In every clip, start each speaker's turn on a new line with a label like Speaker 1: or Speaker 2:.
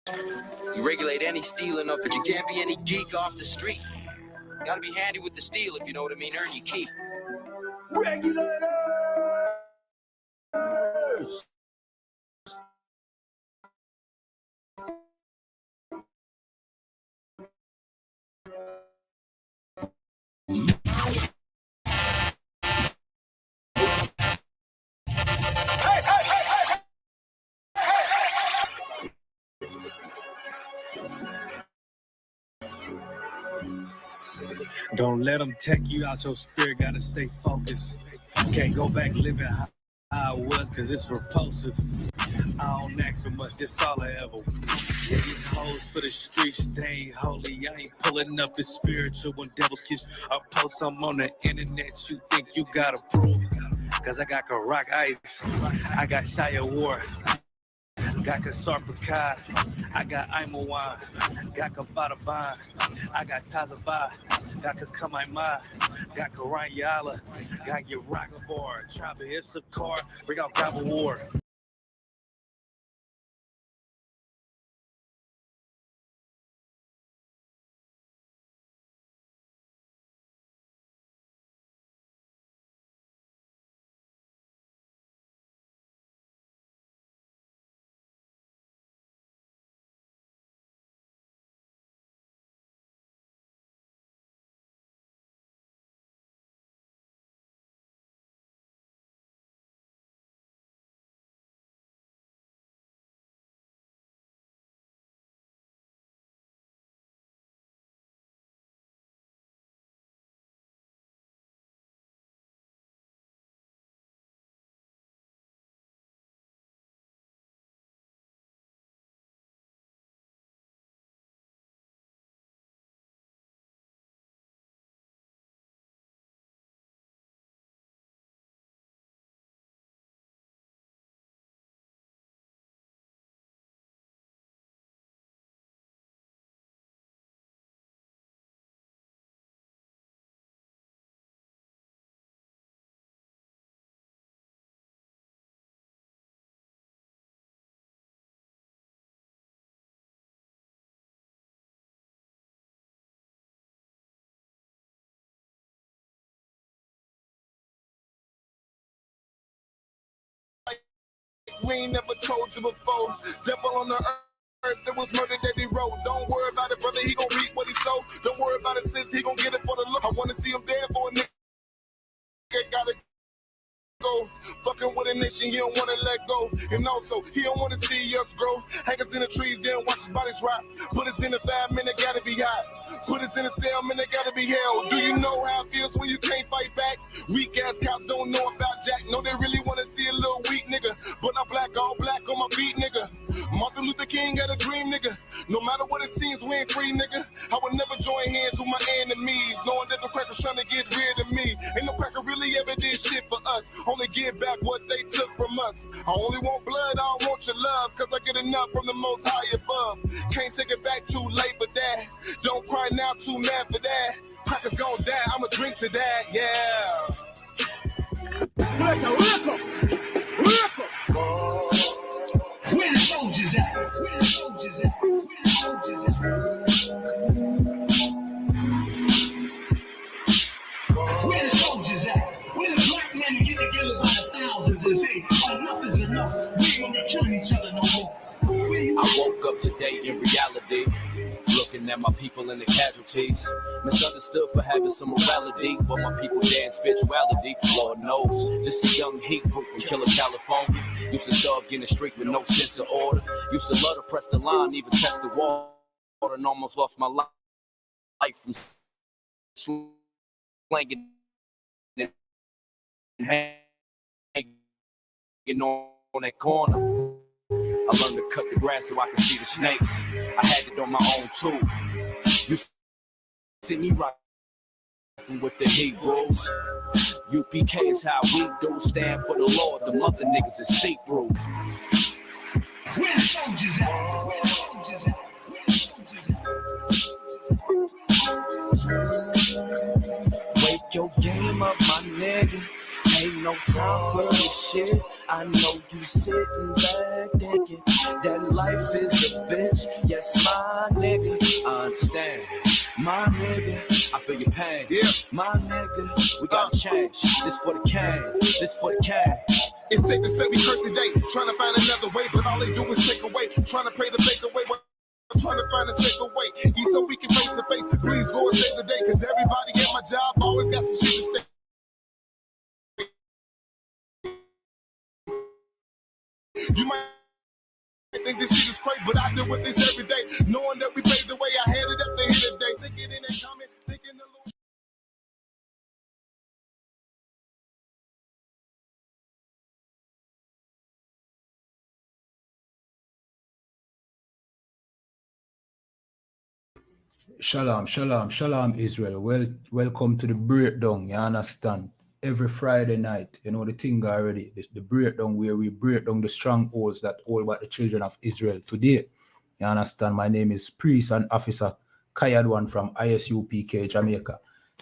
Speaker 1: You regulate any stealing up, but you can't be any geek off the street. You gotta be handy with the steel, if you know what I mean. Earn your keep.
Speaker 2: Regulators! Don't let them take you out your spirit, gotta stay focused. Can't go back living how I was, cause it's repulsive. I don't ask for much, that's all I ever. Yeah, these hoes for the streets, they ain't holy. I ain't pulling up the spiritual when devils kiss. I post something on the internet, you think you gotta prove. Cause I got Karak Ice, I got Shia War, got Kasarpakai, I got Imawan, got Kabataban, I got Tazaba, got Kakamaima, got Karanyala, got Yarakabor, Trapper Issachar, bring out Gabba War.
Speaker 3: We ain't never told you before. Devil on the earth, there was murder that he wrote. Don't worry about it, brother, he gon' reap what he sowed. Don't worry about it, sis, he gon' get it for the look. I wanna see him dead for a nigga. Gotta go. Fucking with a nation, he don't wanna let go. And also, he don't wanna see us grow. Hang us in the trees, then watch his bodies rot. Put us in a fire, man, it gotta be hot. Put us in a cell, man, it gotta be hell. Do you know how it feels when you can't fight back? Weak ass cops don't know about Jack. No, they really wanna see a little weak nigga. But I'm black, all black on my feet, nigga. Martin Luther King had a dream, nigga. No matter what it seems, we ain't free, nigga. I would never join hands with my enemies, knowing that the crackers trying to get rid of me. Ain't no cracker really ever did shit for us. Only give back what they took from us. I only want blood, I don't want your love, cause I get enough from the most high above. Can't take it back, too late for that. Don't cry now, too mad for that. Crackers gon' die, I'ma drink to that, yeah.
Speaker 2: Where the soldiers at? Where the soldiers at? Where the soldiers at? Where the soldiers at? Where the black men get together by the thousands and say, enough is enough. We ain't gonna be killing each other no more.
Speaker 4: I woke up today in reality, looking at my people and the casualties. Misunderstood for having some morality, but my people dead in spirituality. Lord knows, just a young Hebrew from Killer, California. Used to thug in the street with no sense of order. Used to love to press the line, even test the wall, and almost lost my life from slanging and hanging on that corner. I learned to cut the grass so I could see the snakes. I had it on my own too. You see me rocking with the Hebrews. UPK is how we do. Stand for the Lord. The mother niggas is see-through.
Speaker 2: Where the soldiers at? Where the soldiers at? Where the soldiers at?
Speaker 4: Wake your game up, my nigga. Ain't ain't no time for this shit. I know you sitting back thinking that life is a bitch. Yes, my nigga, I understand. My nigga, I feel your pain.
Speaker 3: Yeah.
Speaker 4: My nigga, we gotta change. This for the cane, this for the cane.
Speaker 3: It's safe to say we curse today, trying to find another way, but all they do is take away, trying to pray the fake away. I'm trying to find a safer way, eat so we can face to face. Please, Lord, save the day, cause everybody at my job always got some shit to say. You might think this shit is crazy, but I deal with this every day, knowing that we paved the way. I had it up to here today, thinking in that comment, thinking the Lord.
Speaker 5: Shalom, shalom, shalom, Israel. Welcome to the breakdown. You understand? Every Friday night, you know the thing already. The breakdown where we break down the strongholds that hold back the children of Israel today. You understand? My name is Priest and Officer Kayadwan from ISUPK, Jamaica.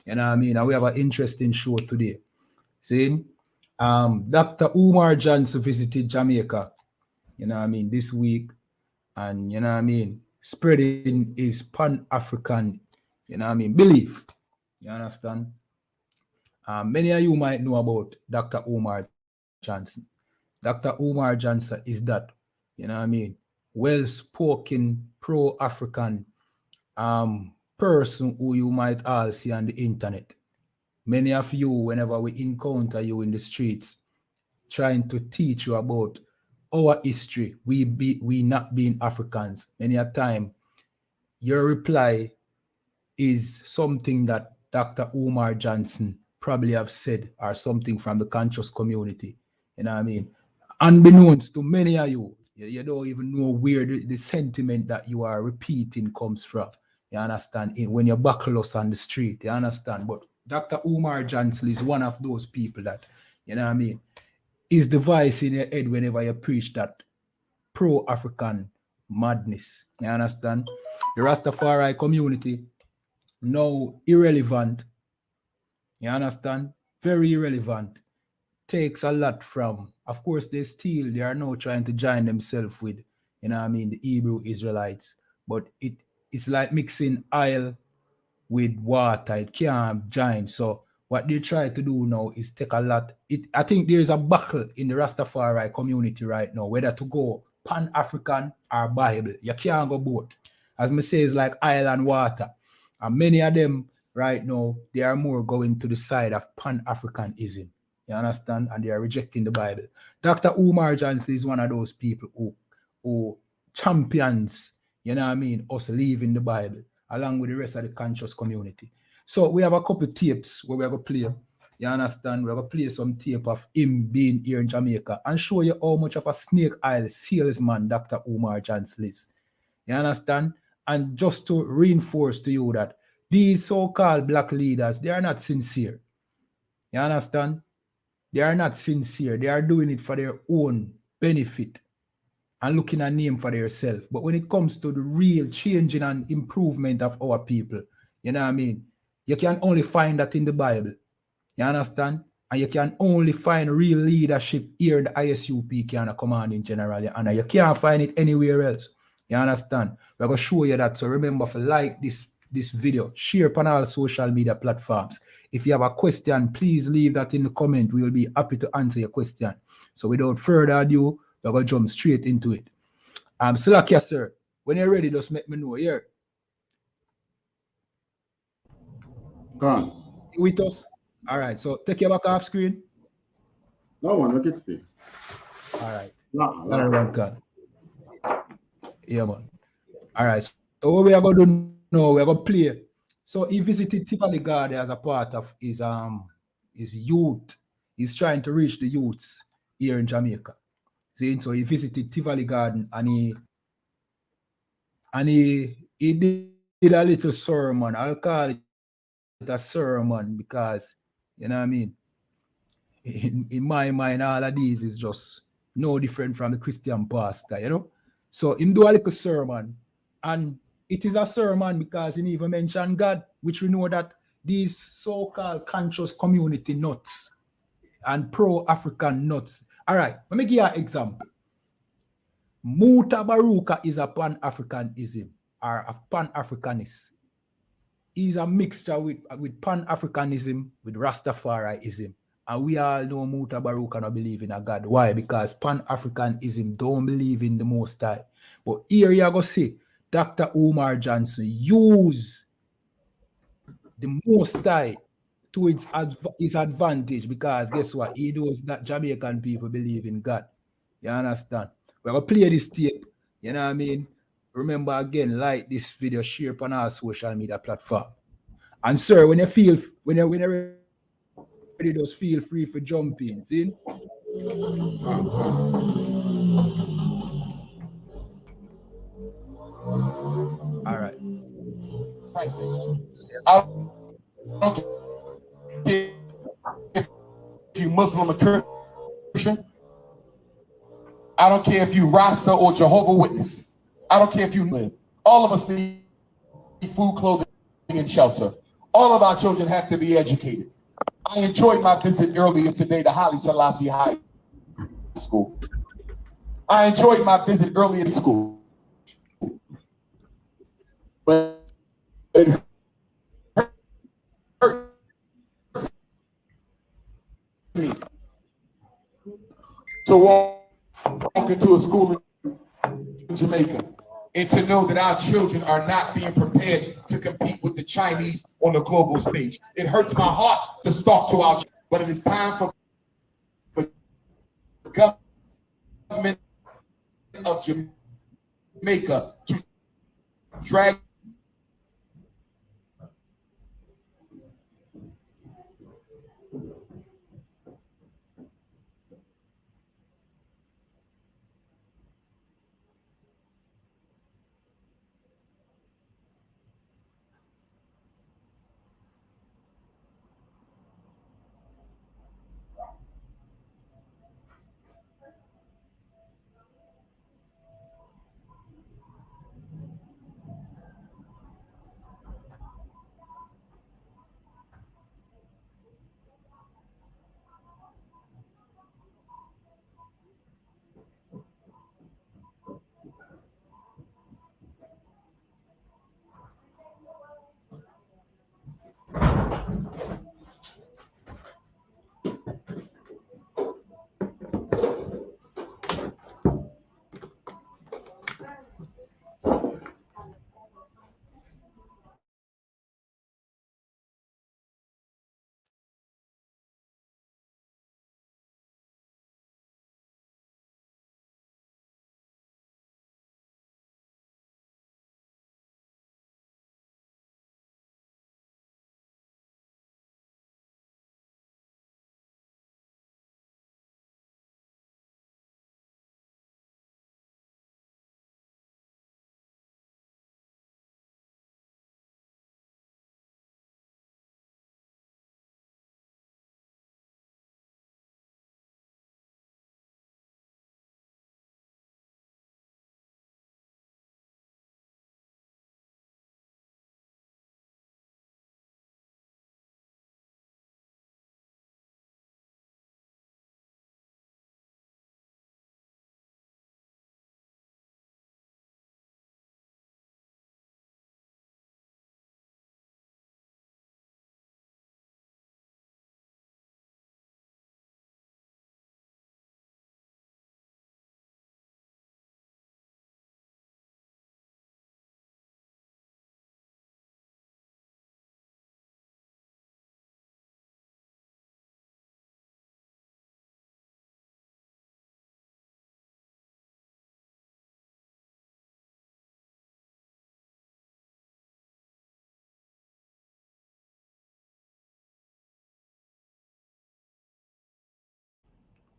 Speaker 5: You know what I mean? And we have an interesting show today. See? Dr. Umar Johnson visited Jamaica, you know what I mean, this week. And, you know what I mean, spreading his Pan-African, you know what I mean, belief. You understand? Many of you might know about Dr. Umar Johnson. Dr. Umar Johnson is that, you know what I mean, well-spoken, pro-African person who you might all see on the internet. Many of you, whenever we encounter you in the streets, trying to teach you about our history, we not being Africans, many a time, your reply is something that Dr. Umar Johnson probably have said, or something from the conscious community. You know what I mean? Unbeknownst to many of you, you don't even know where the sentiment that you are repeating comes from. You understand? When you buckle us on the street, you understand? But Dr. Umar Johnson is one of those people that, you know what I mean, is the voice in your head whenever you preach that pro-African madness. You understand? The Rastafari community, now irrelevant. You understand? Very irrelevant. Takes a lot from, of course, they are now trying to join themselves with, you know what I mean, the Hebrew Israelites. But it's like mixing oil with water. It can't join. So what they try to do now is take a lot. I think there's a battle in the Rastafari community right now, whether to go Pan-African or Bible. You can't go both. As me say, it's like oil and water. And many of them right now, they are more going to the side of Pan-Africanism. You understand? And they are rejecting the Bible. Dr. Umar Johnson is one of those people who champions, you know what I mean, us leaving the Bible, along with the rest of the conscious community. So we have a couple of tapes where we're going to play. You understand? We're going to play some tape of him being here in Jamaica and show you how much of a snake oil salesman Dr. Umar Johnson is. You understand? And just to reinforce to you that these so-called black leaders, they are not sincere. You understand? They are not sincere. They are doing it for their own benefit and looking a name for themselves. But when it comes to the real changing and improvement of our people, you know what I mean? You can only find that in the Bible. You understand? And you can only find real leadership here in the ISUPK and a commanding general. And you can't find it anywhere else. You understand? We're going to show you that. So remember to like this video, share on all social media platforms. If you have a question, please leave that in the comment. We will be happy to answer your question. So without further ado, we're going to jump straight into it. Slakia, sir. When you're ready, just let me know here.
Speaker 6: Go on.
Speaker 5: With us? All right. So take your back off screen.
Speaker 6: No one, look at Steve.
Speaker 5: All right.
Speaker 6: No.
Speaker 5: Yeah, man. All right. So what we are going to do now, we're going to play. So he visited Tivoli Gardens as a part of his youth. He's trying to reach the youths here in Jamaica. See? So he visited Tivoli Garden and he did a little sermon. I'll call it a sermon because, you know what I mean? In my mind, all of these is just no different from the Christian pastor, you know? So him do a little sermon, and it is a sermon because he even mentioned God, which we know that these so-called conscious community nuts, and pro-African nuts. All right, let me give you an example. Mutabaruka is a Pan-Africanism or a Pan-Africanist. He's a mixture with Pan-Africanism with Rastafarianism. And we all know Mutabaruka don't believe in a God. Why? Because Pan-Africanism don't believe in the Most High. But here you go see Dr. Umar Johnson use the Most High to his advantage, because guess what? He knows that Jamaican people believe in God. You understand? We're going to play this tape. You know what I mean? Remember again, like this video, share on our social media platform. And sir, when you're ready, just feel free for jumping. See? All right.
Speaker 7: I don't care if you Muslim or Christian. I don't care if you Rasta or Jehovah Witness. I don't care if you live. All of us need food, clothing, and shelter. All of our children have to be educated. I enjoyed my visit earlier today to Haile Selassie High School. I enjoyed my visit earlier to school. But it hurts me to walk into a school in Jamaica and to know that our children are not being prepared to compete with the Chinese on the global stage. It hurts my heart to talk to our children, but it is time for the government of Jamaica to drag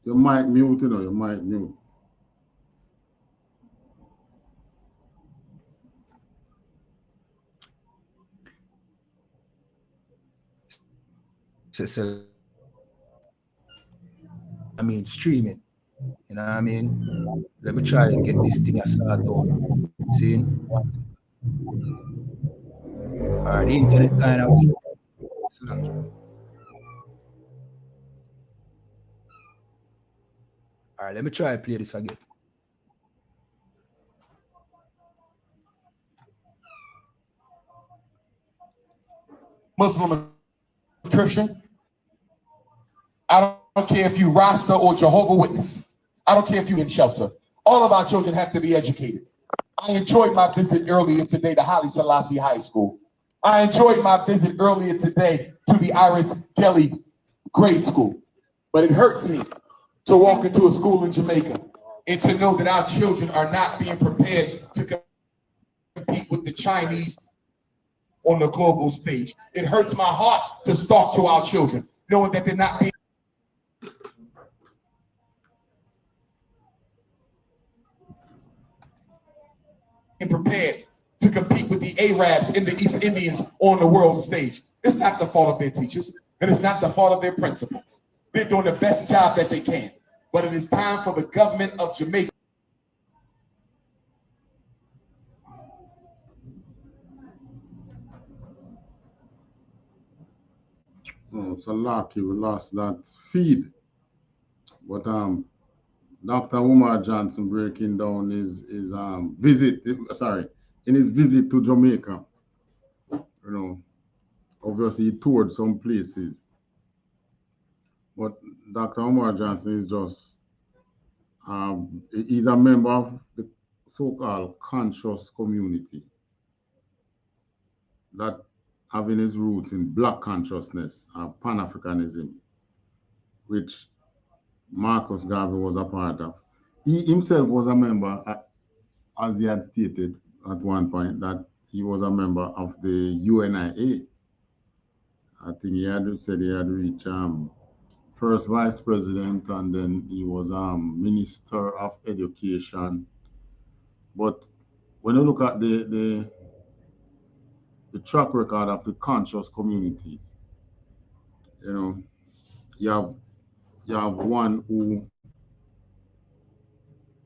Speaker 6: Your mic mute, your mic mute.
Speaker 5: So, I mean, streaming. You know what I mean? Let me try and get this thing started out. See? All right, the internet kind of weak. All right, let me try and play this again.
Speaker 7: Muslim or Christian. I don't care if you Rasta or Jehovah Witness. I don't care if you're in shelter. All of our children have to be educated. I enjoyed my visit earlier today to Haile Selassie High School. I enjoyed my visit earlier today to the Iris Kelly grade school. But it hurts me to walk into a school in Jamaica and to know that our children are not being prepared to compete with the Chinese on the global stage. It hurts my heart to talk to our children, knowing that they're not being prepared to compete with the Arabs and the East Indians on the world stage. It's not the fault of their teachers, and it's not the fault of their principal. They're doing the best job that they can. But it is time for the government of Jamaica
Speaker 6: Oh, it's a lucky we lost that feed. But Dr. Umar Johnson breaking down his visit, in his visit to Jamaica. You know, obviously he toured some places. But Dr. Umar Johnson is just he's a member of the so-called conscious community that having his roots in Black consciousness, Pan-Africanism, which Marcus Garvey was a part of. He himself was a member, as he had stated at one point, that he was a member of the UNIA. I think he had said he had reached first vice president, and then he was minister of education. But when you look at the track record of the conscious communities, you know, you have one who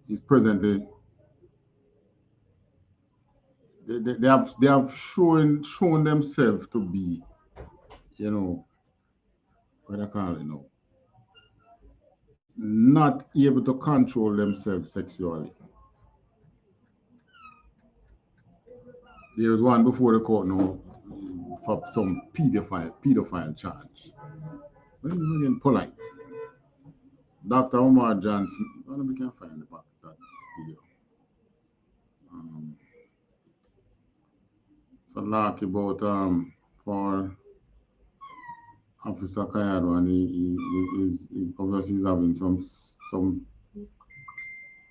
Speaker 6: is presently they have shown themselves to be, you know, what I call it now, not able to control themselves sexually. There's one before the court now for some pedophile charge. Again, polite. Dr. Umar Johnson, I don't know if we can find the back of that video. So like about for Officer Kayado, and he obviously is having some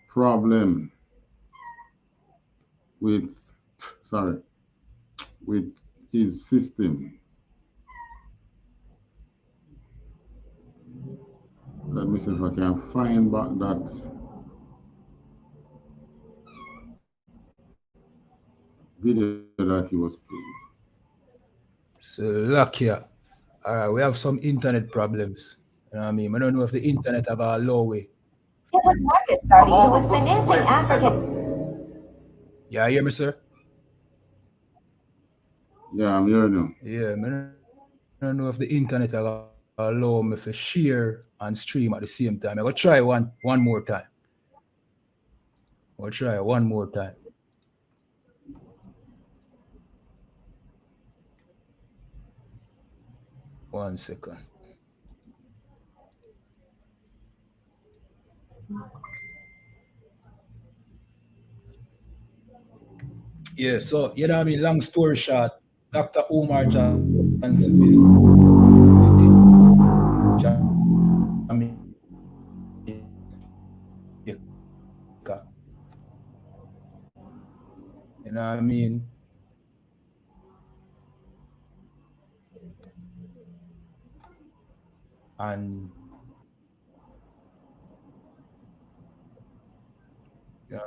Speaker 6: problem with his system. Let me see if I can find back that video that he was playing.
Speaker 5: So lucky. All right, we have some internet problems. You know what I mean? I don't know if the internet have a low way.
Speaker 8: It was Marcus Garvey who was financing African.
Speaker 5: Yeah, you hear me, sir?
Speaker 6: Yeah, I'm hearing you.
Speaker 5: Yeah, man. I don't know if the internet will allow me to share and stream at the same time. I'm going to try one more time. I'll try one more time. One second. Yeah, so, you know what I mean? Long story short, Dr. Umar Johnson visited Jamaica. You know what I mean? And yeah.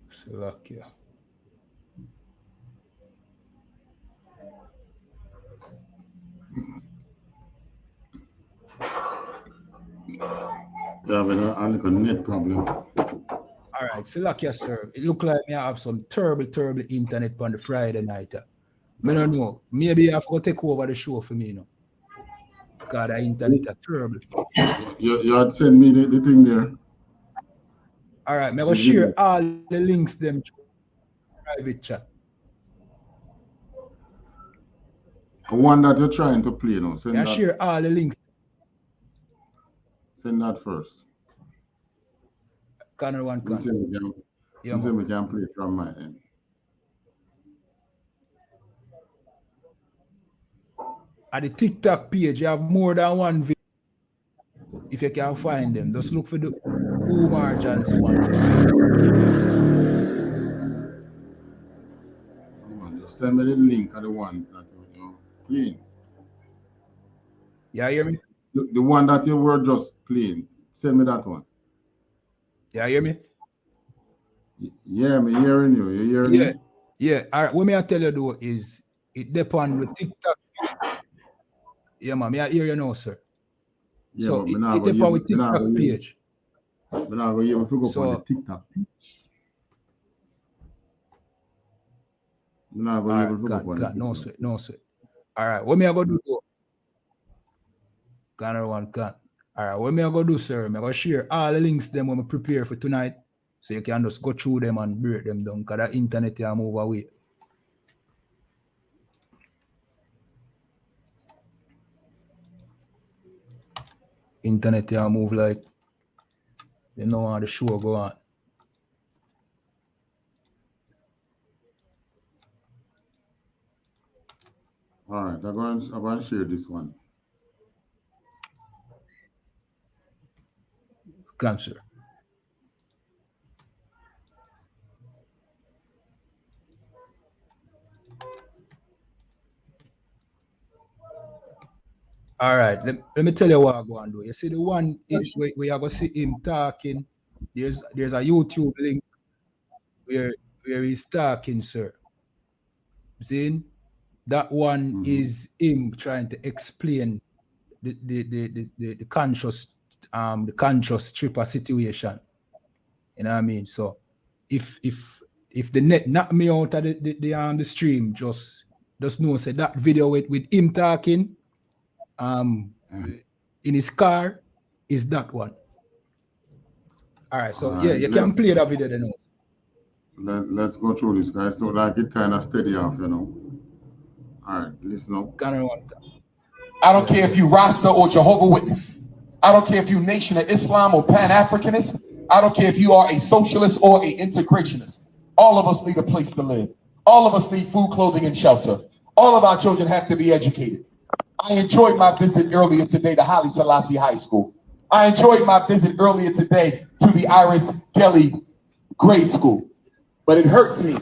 Speaker 5: Slovakia.
Speaker 6: Yeah, but I like a net problem.
Speaker 5: All right, Slovakia, sir. It look like me have some terrible internet on the Friday night. I don't know. Maybe you have to take over the show for me, you know. Because the internet is terrible.
Speaker 6: You had sent me the thing there.
Speaker 5: All right, I'm going to share all the links them to private chat.
Speaker 6: The one that you're trying to play now. Send that.
Speaker 5: Share all the links.
Speaker 6: Send that first.
Speaker 5: Connor one can.
Speaker 6: We can play from my end.
Speaker 5: At the TikTok page, you have more than one video. If you can find them, just look for the Umar Johnson one.
Speaker 6: Just send me the link of the ones that you're playing.
Speaker 5: Yeah, hear me?
Speaker 6: The one that you were just playing. Send me that one.
Speaker 5: Yeah, hear me?
Speaker 6: Yeah, I'm hearing you. You hearing me?
Speaker 5: Yeah. All right. What me I tell you though is it depends with TikTok. Yeah, man. I hear you now, sir.
Speaker 6: Yeah,
Speaker 5: so it depends with TikTok page.
Speaker 6: But now we're able to go on the TikTok page.
Speaker 5: No, sir. All right. What me I go do? Connor one can. All right. What me I go do, sir? I'm going to share all the links them when I prepare for tonight. So you can just go through them and break them down because the internet will move away. Internet will move like you know how the show go on.
Speaker 6: All right, I'm going to share this one.
Speaker 5: Come, sir. All right, let me tell you what I'm going to do. You see the one where you're going to see him talking. There's a YouTube link where he's talking, sir. See? That one is him trying to explain the conscious stripper situation. You know what I mean? So if the net knock me out of the stream, just know say that video with him talking in his car is that one. All right, so you can play that video then.
Speaker 6: Let's go through this, guys. So like it kind of steady off, you know. All right, listen up.
Speaker 7: I don't care if you Rasta or Jehovah's Witness. I don't care if you Nation of Islam or Pan-Africanist. I don't care if you are a socialist or a integrationist. All of us need a place to live. All of us need food, clothing, and shelter. All of our children have to be educated. I enjoyed my visit earlier today to Haile Selassie High School. I enjoyed my visit earlier today to the Iris Kelly grade school. But it hurts me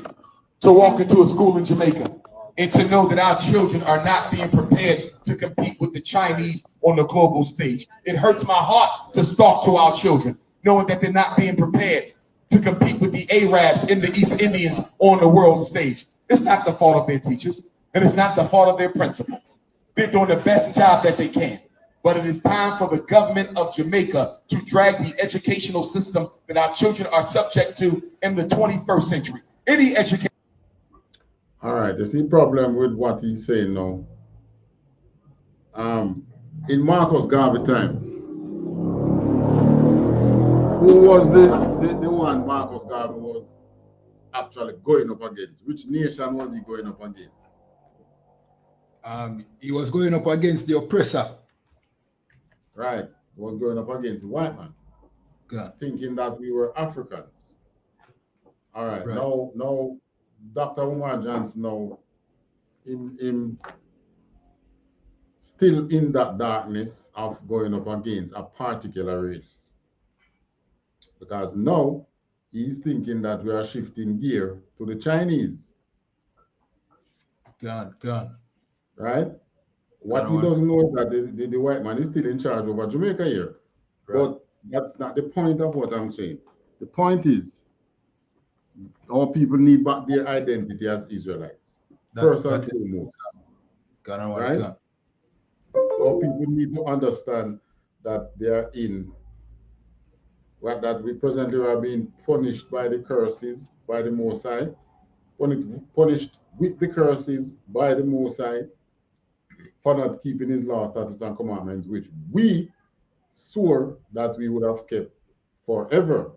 Speaker 7: to walk into a school in Jamaica and to know that our children are not being prepared to compete with the Chinese on the global stage. It hurts my heart to talk to our children, knowing that they're not being prepared to compete with the Arabs and the East Indians on the world stage. It's not the fault of their teachers, and it's not the fault of their principal. They're doing the best job that they can. But it is time for the government of Jamaica to drag the educational system that our children are subject to in the 21st century. Any education.
Speaker 6: All right, you see problem with what he's saying now. In Marcus Garvey time, who was the one Marcus Garvey was actually going up against? Which nation was he going up against?
Speaker 5: He was going up against the oppressor.
Speaker 6: Right, he was going up against the white man, thinking that we were Africans. All right. Now Dr. Umar Johnson now, him still in that darkness of going up against a particular race. Because now he's thinking that we are shifting gear to the Chinese.
Speaker 5: Gone.
Speaker 6: Right? What he doesn't know is that the white man is still in charge over Jamaica here. Right. But that's not the point of what I'm saying. The point is, our people need back their identity as Israelites. First and foremost. Right? Our people need to understand that they are that we presently are being punished by the curses, by the Most High, punished with the curses by the Most High for not keeping his law, statutes, and commandments, which we swore that we would have kept forever.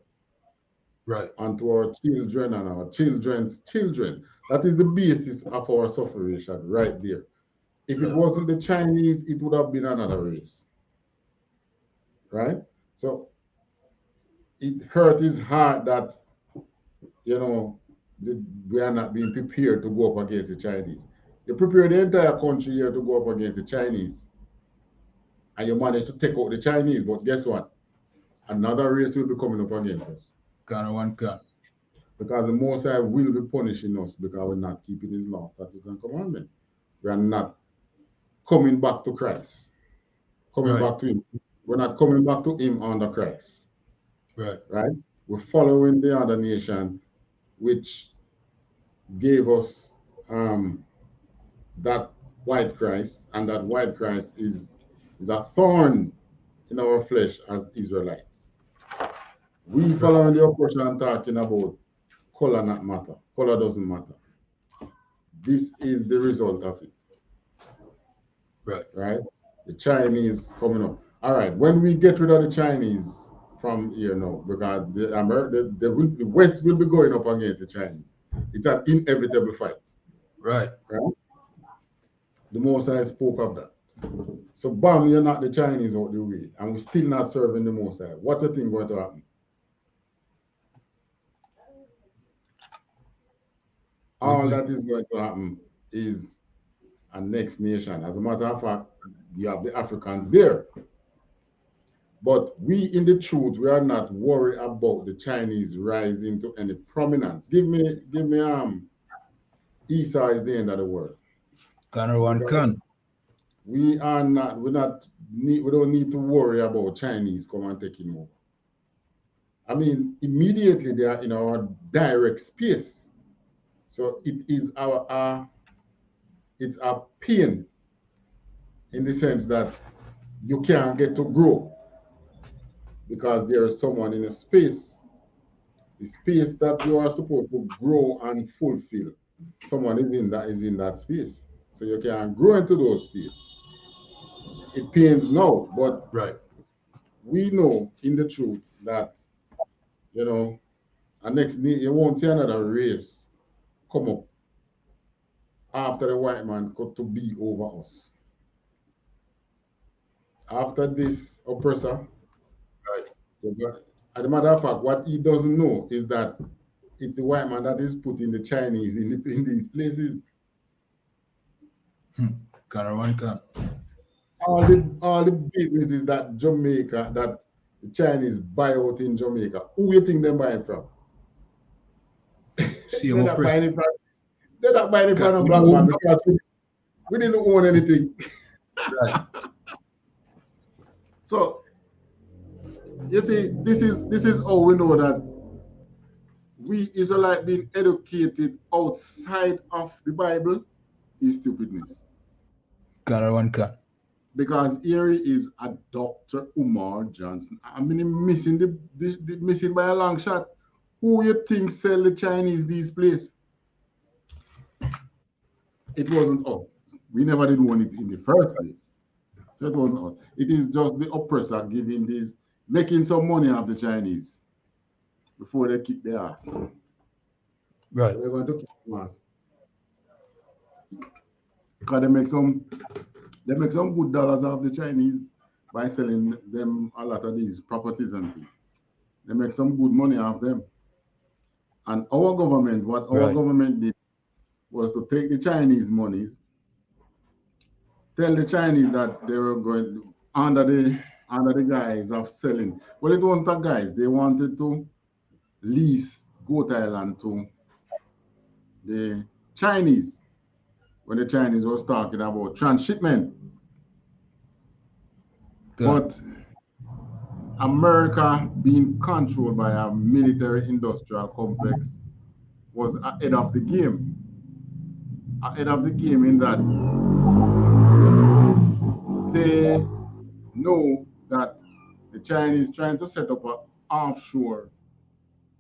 Speaker 5: Right.
Speaker 6: Unto our children and our children's children. That is the basis of our sufferation right there. If it wasn't the Chinese, it would have been another race. Right? So it hurt his heart that, you know, we are not being prepared to go up against the Chinese. You prepare the entire country here to go up against the Chinese. And you manage to take out the Chinese, but guess what? Another race will be coming up against us. Because the Most High will be punishing us because we're not keeping his law, statutes, and commandments. We are not coming back to Christ. Back to him. We're not coming back to him under Christ. Right? We're following the other nation which gave us that white Christ, and that white Christ is a thorn in our flesh as Israelites. We following the oppression talking about color not matter. Color doesn't matter. This is the result of it. Right? The Chinese coming up. All right, when we get rid of the Chinese from here now, because the West will be going up against the Chinese. It's an inevitable fight. Right? The Most High spoke of that. So, bam, you're not the Chinese out the way, and we're still not serving the Most High. What do you think going to happen? All that is going to happen is a next nation. As a matter of fact, you have the Africans there. But we, in the truth, we are not worried about the Chinese rising to any prominence. Give me Esau is the end of the world. We don't need to worry about Chinese come and take him over. I mean, immediately they are in our direct space. So it is it's a pain in the sense that you can't get to grow because there is someone in a space, the space that you are supposed to grow and fulfill. Someone is in that space. So you can't grow into those spaces. It pains now, but we know in the truth that, you know, you won't see another race come up after the white man got to be over us. After this oppressor, as a matter of fact, what he doesn't know is that it's the white man that is putting the Chinese in these places. All the businesses that Jamaica, that the Chinese buy out in Jamaica, who you think they're buying from? They're not buying it from a black man because we didn't own anything. So you see, this is how we know that we Israelites being educated outside of the Bible is stupidness. Because here is a Dr. Umar Johnson. I mean, missing by a long shot. Who you think sell the Chinese these places? It wasn't us. We never did want it in the first place. So it wasn't us. It is just the oppressor making some money off the Chinese before they kick their ass. Right. So they're going to kick their ass. Because they make some good dollars off the Chinese by selling them a lot of these properties and things. They make some good money off them. And our government, our government did was to take the Chinese monies, tell the Chinese that they were going under the guise of selling. Well, it wasn't a guise. They wanted to lease Goat Island to the Chinese when the Chinese was talking about transshipment. But America, being controlled by a military-industrial complex, was ahead of the game. Ahead of the game in that they know that the Chinese trying to set up an offshore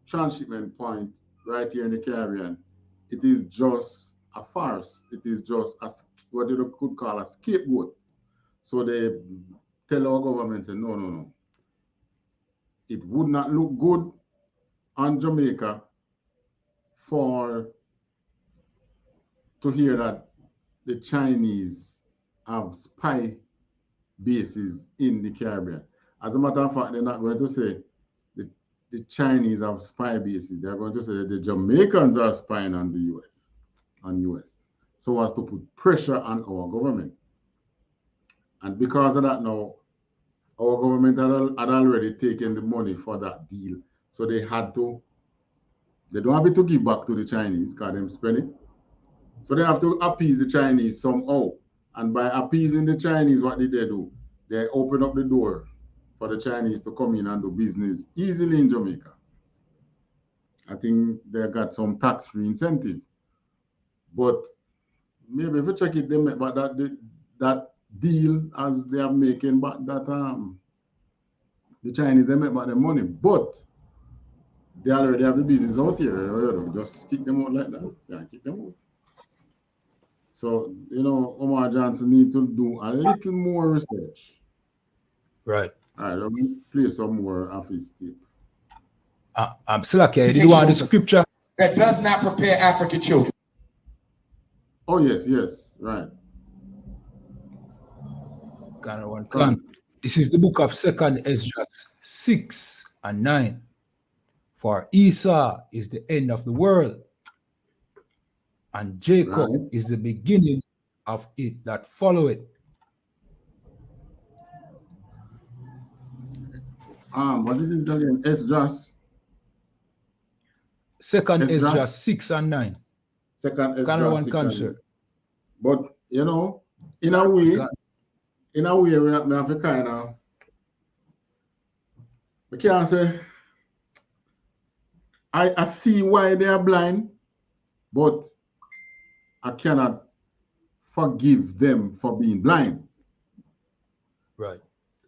Speaker 6: transshipment point right here in the Caribbean. It is just a farce. It is just what you could call a scapegoat. So they tell our government, say, no. It would not look good on Jamaica to hear that the Chinese have spy bases in the Caribbean. As a matter of fact, they're not going to say the Chinese have spy bases. They're going to say that the Jamaicans are spying on the US, so as to put pressure on our government. And because of that now, our government had already taken the money for that deal. So they don't have it to give back to the Chinese because them spend it. So they have to appease the Chinese somehow. And by appeasing the Chinese, what did they do? They open up the door for the Chinese to come in and do business easily in Jamaica. I think they got some tax-free incentive. But maybe if you check it, they make but that deal as they are making, but that the Chinese, they make about their money, but they already have the business out here. Just kick them out like that. Yeah, kick them out. So, Umar Johnson need to do a little more research.
Speaker 5: Right.
Speaker 6: All right, let me play some more of his tape.
Speaker 5: I'm still okay. Did you want the scripture?
Speaker 7: That does not prepare African children.
Speaker 6: Oh, yes, right.
Speaker 5: This is the book of 2nd Ezra 6 and 9. For Esau is the end of the world, and Jacob is the beginning of it that follow it.
Speaker 6: What is it again? Esdras?
Speaker 5: 2nd Ezra 6 and 9.
Speaker 6: 2nd Ezra 6 and 9. But, in a way, we have to kind of, we can't say, I see why they are blind, but I cannot forgive them for being blind.
Speaker 5: Right.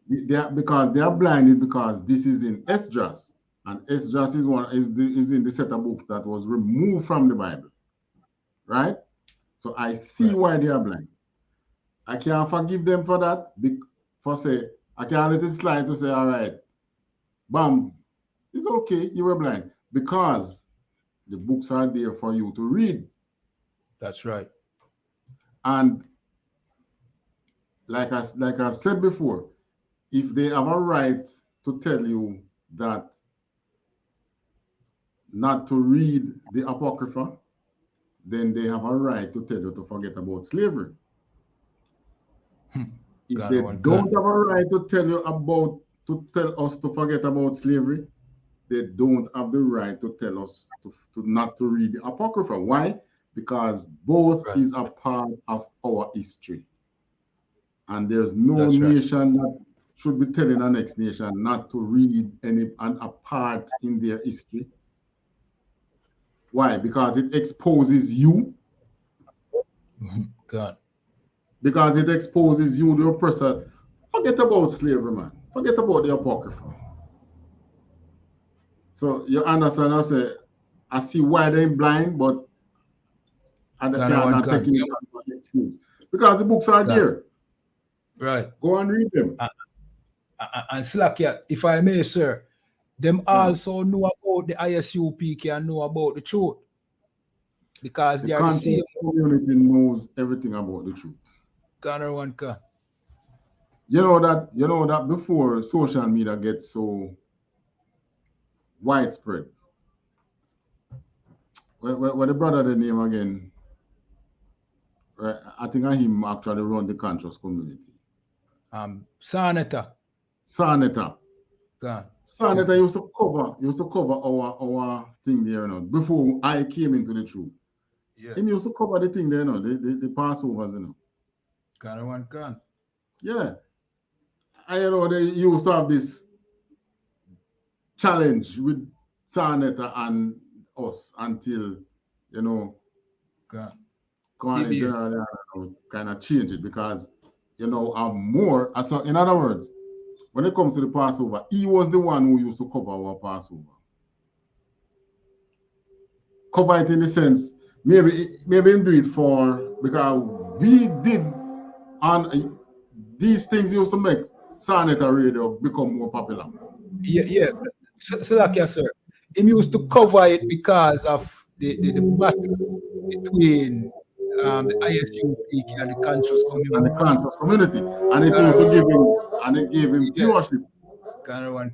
Speaker 6: Because they are blinded because this is in Esdras, and Esdras is in the set of books that was removed from the Bible, right? So I see why they are blind. I can't forgive them for that. I can't let it slide to say, all right, bam, it's okay, you were blind, because the books are there for you to read.
Speaker 5: That's right.
Speaker 6: And like I've said before, if they have a right to tell you that not to read the Apocrypha, then they have a right to tell you to forget about slavery. If they don't have a right to tell us to forget about slavery, they don't have the right to tell us to not to read the Apocrypha. Why? Because both is a part of our history. And there's no nation that should be telling the next nation not to read a part in their history. Why? Because it exposes you.
Speaker 5: God.
Speaker 6: Because it exposes you, the oppressor. Forget about slavery, man. Forget about the Apocrypha. So you understand, I see why they're blind, but I cannot take it as an excuse. Because the books are there.
Speaker 5: Right.
Speaker 6: Go and read them.
Speaker 5: And Slakia, if I may, sir, them also know about the ISUP can know about the truth. Because they are the same
Speaker 6: community knows everything about the truth. You know that before social media gets so widespread. What the brother the name again? I think him actually run the conscious community.
Speaker 5: Saneta.
Speaker 6: Saneta used to cover our thing there, before I came into the truth. Yeah. He used to cover the thing there, the Passovers, Yeah. And they used to have this challenge with Saneta and us until, kind of change it because, more. So in other words, when it comes to the Passover, he was the one who used to cover our Passover. Cover it in the sense, maybe him do it for because we did on these things used to make Saneta Radio become more popular.
Speaker 5: Yeah. So like yes, sir. Him used to cover it because of the battle between the ISUPK and the conscious
Speaker 6: And
Speaker 5: community.
Speaker 6: the conscious community. And it used to give him and it gave him viewership.
Speaker 5: Can.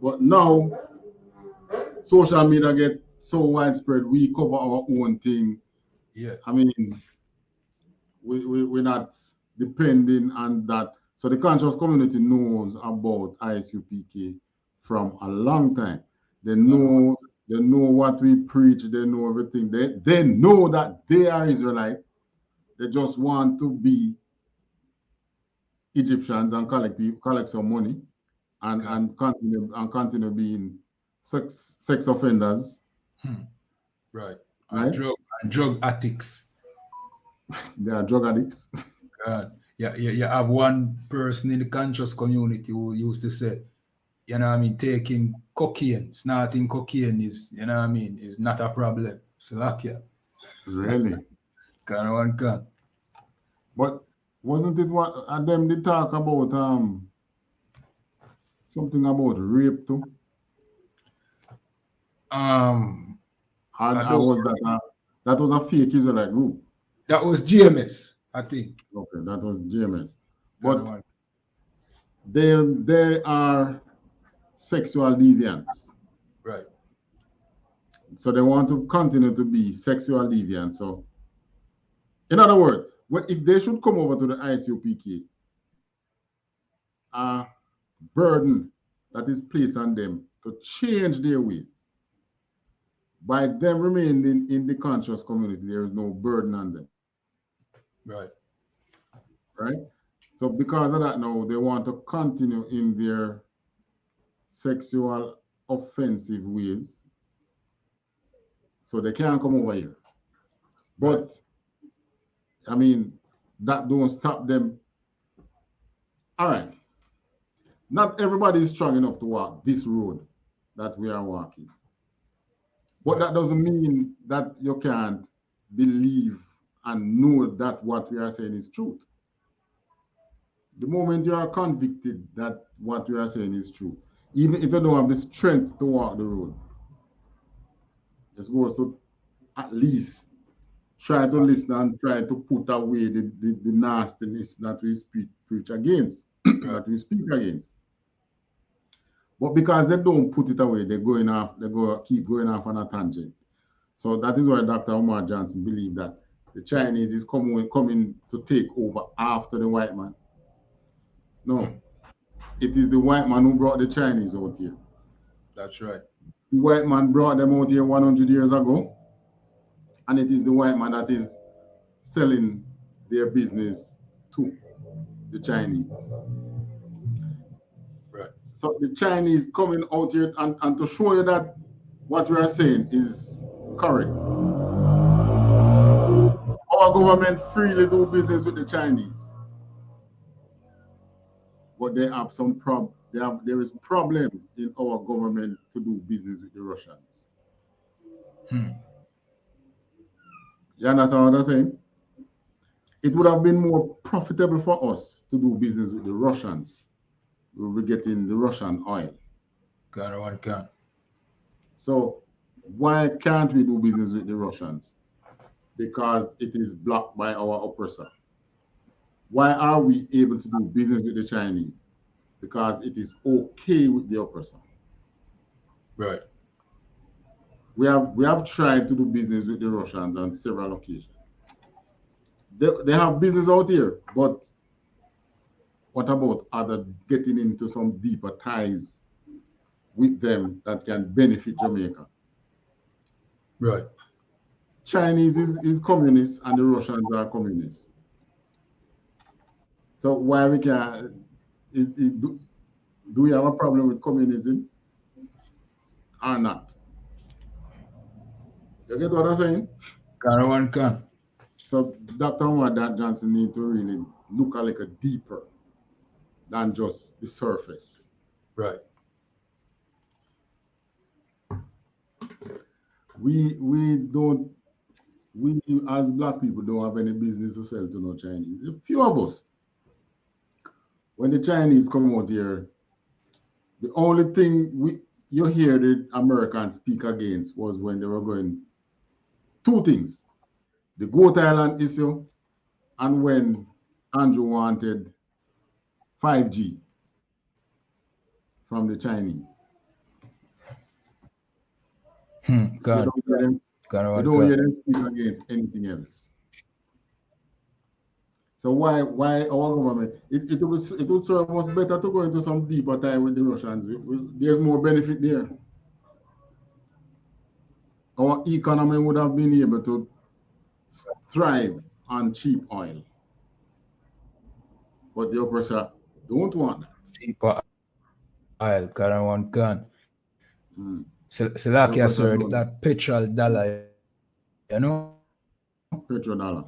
Speaker 6: But now social media get so widespread, we cover our own thing.
Speaker 5: Yeah.
Speaker 6: I mean, we're not depending on that. So the conscious community knows about ISUPK from a long time. They know what we preach, they know everything. They know that they are Israelite. They just want to be Egyptians and collect some money and continue being sex offenders.
Speaker 5: Right.
Speaker 6: Right?
Speaker 5: And drug addicts.
Speaker 6: They are drug addicts.
Speaker 5: You have one person in the conscious community who used to say, you know what I mean, taking cocaine, snorting cocaine is, you know what I mean, is not a problem. So like yeah.
Speaker 6: Really?
Speaker 5: Can.
Speaker 6: But wasn't it what them they talk about something about rape too? That was a fake Israelite group.
Speaker 5: That was GMS, I think.
Speaker 6: Okay, that was GMS. But they are sexual deviants.
Speaker 5: Right.
Speaker 6: So they want to continue to be sexual deviants. So, in other words, if they should come over to the ISUPK, a burden that is placed on them to change their ways. By them remaining in the conscious community, there is no burden on them. Right? So because of that now, they want to continue in their sexual offensive ways. So they can't come over here. But, I mean, that don't stop them. All right. Not everybody is strong enough to walk this road that we are walking. But that doesn't mean that you can't believe and know that what we are saying is truth. The moment you are convicted that what we are saying is true, even if you don't have the strength to walk the road, you're supposed to at least try to listen and try to put away the nastiness that we preach against, that we speak against. But because they don't put it away, keep going off on a tangent. So that is why Dr. Umar Johnson believed that the Chinese is coming to take over after the white man. No, it is the white man who brought the Chinese out here.
Speaker 5: That's right.
Speaker 6: The white man brought them out here 100 years ago, and it is the white man that is selling their business to the Chinese.
Speaker 5: Right.
Speaker 6: So the Chinese coming out here and to show you that what we are saying is correct. Our government freely do business with the Chinese, but they have some problem. There is problems in our government to do business with the Russians. You understand what I'm saying? It would have been more profitable for us to do business with the Russians. We'll be getting the Russian oil.
Speaker 5: Can.
Speaker 6: So why can't we do business with the Russians? Because it is blocked by our oppressor. Why are we able to do business with the Chinese? Because it is okay with the oppressor.
Speaker 5: Right.
Speaker 6: We have tried to do business with the Russians on several occasions. They have business out here, but what about getting into some deeper ties with them that can benefit Jamaica?
Speaker 5: Right.
Speaker 6: Chinese is communist and the Russians are communists. So why we can do we have a problem with communism or not? You get what I'm saying?
Speaker 5: Can.
Speaker 6: So Dr. Umar Johnson need to really look a little deeper than just the surface.
Speaker 5: Right.
Speaker 6: We don't we as black people don't have any business to sell to no Chinese. A few of us. When the Chinese come out here, the only thing you hear the Americans speak against was when they were going two things: the Goat Island issue, and when Andrew wanted 5G from the Chinese.
Speaker 5: God.
Speaker 6: You don't hear them speak against anything else. So why our government? It would serve us better to go into some deeper time with the Russians. There's more benefit there. Our economy would have been able to thrive on cheap oil. But the oppressor don't want that.
Speaker 5: Cheap oil, current one gun. So like you said, that petrol dollar, you know?
Speaker 6: Petrol dollar.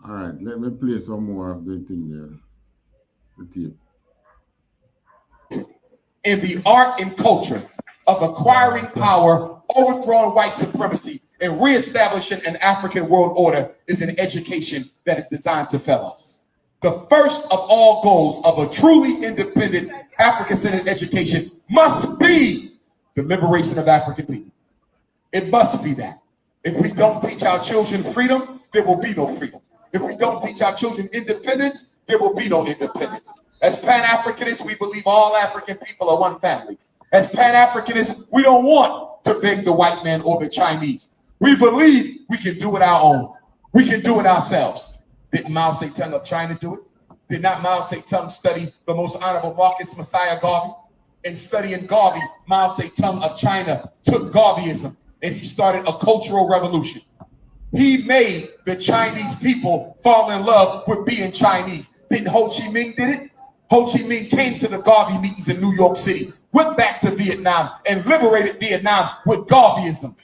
Speaker 6: All right, let me play some more of the thing there. The tape.
Speaker 7: In the art and culture of acquiring power, overthrowing white supremacy, and reestablishing an African world order is an education that is designed to fail us. The first of all goals of a truly independent African-centered education must be the liberation of African people. It must be that. If we don't teach our children freedom, there will be no freedom. If we don't teach our children independence, there will be no independence. As Pan-Africanists, we believe all African people are one family. As Pan-Africanists, we don't want to beg the white man or the Chinese. We believe we can do it our own. We can do it ourselves. Didn't Mao Zedong of China do it? Did not Mao Zedong study the most honorable Marcus Messiah Garvey? In studying Garvey, Mao Zedong of China took Garveyism and he started a cultural revolution. He made the Chinese people fall in love with being Chinese. Didn't Ho Chi Minh did it? Ho Chi Minh came to the Garvey meetings in New York City, went back to Vietnam and liberated Vietnam with Garveyism.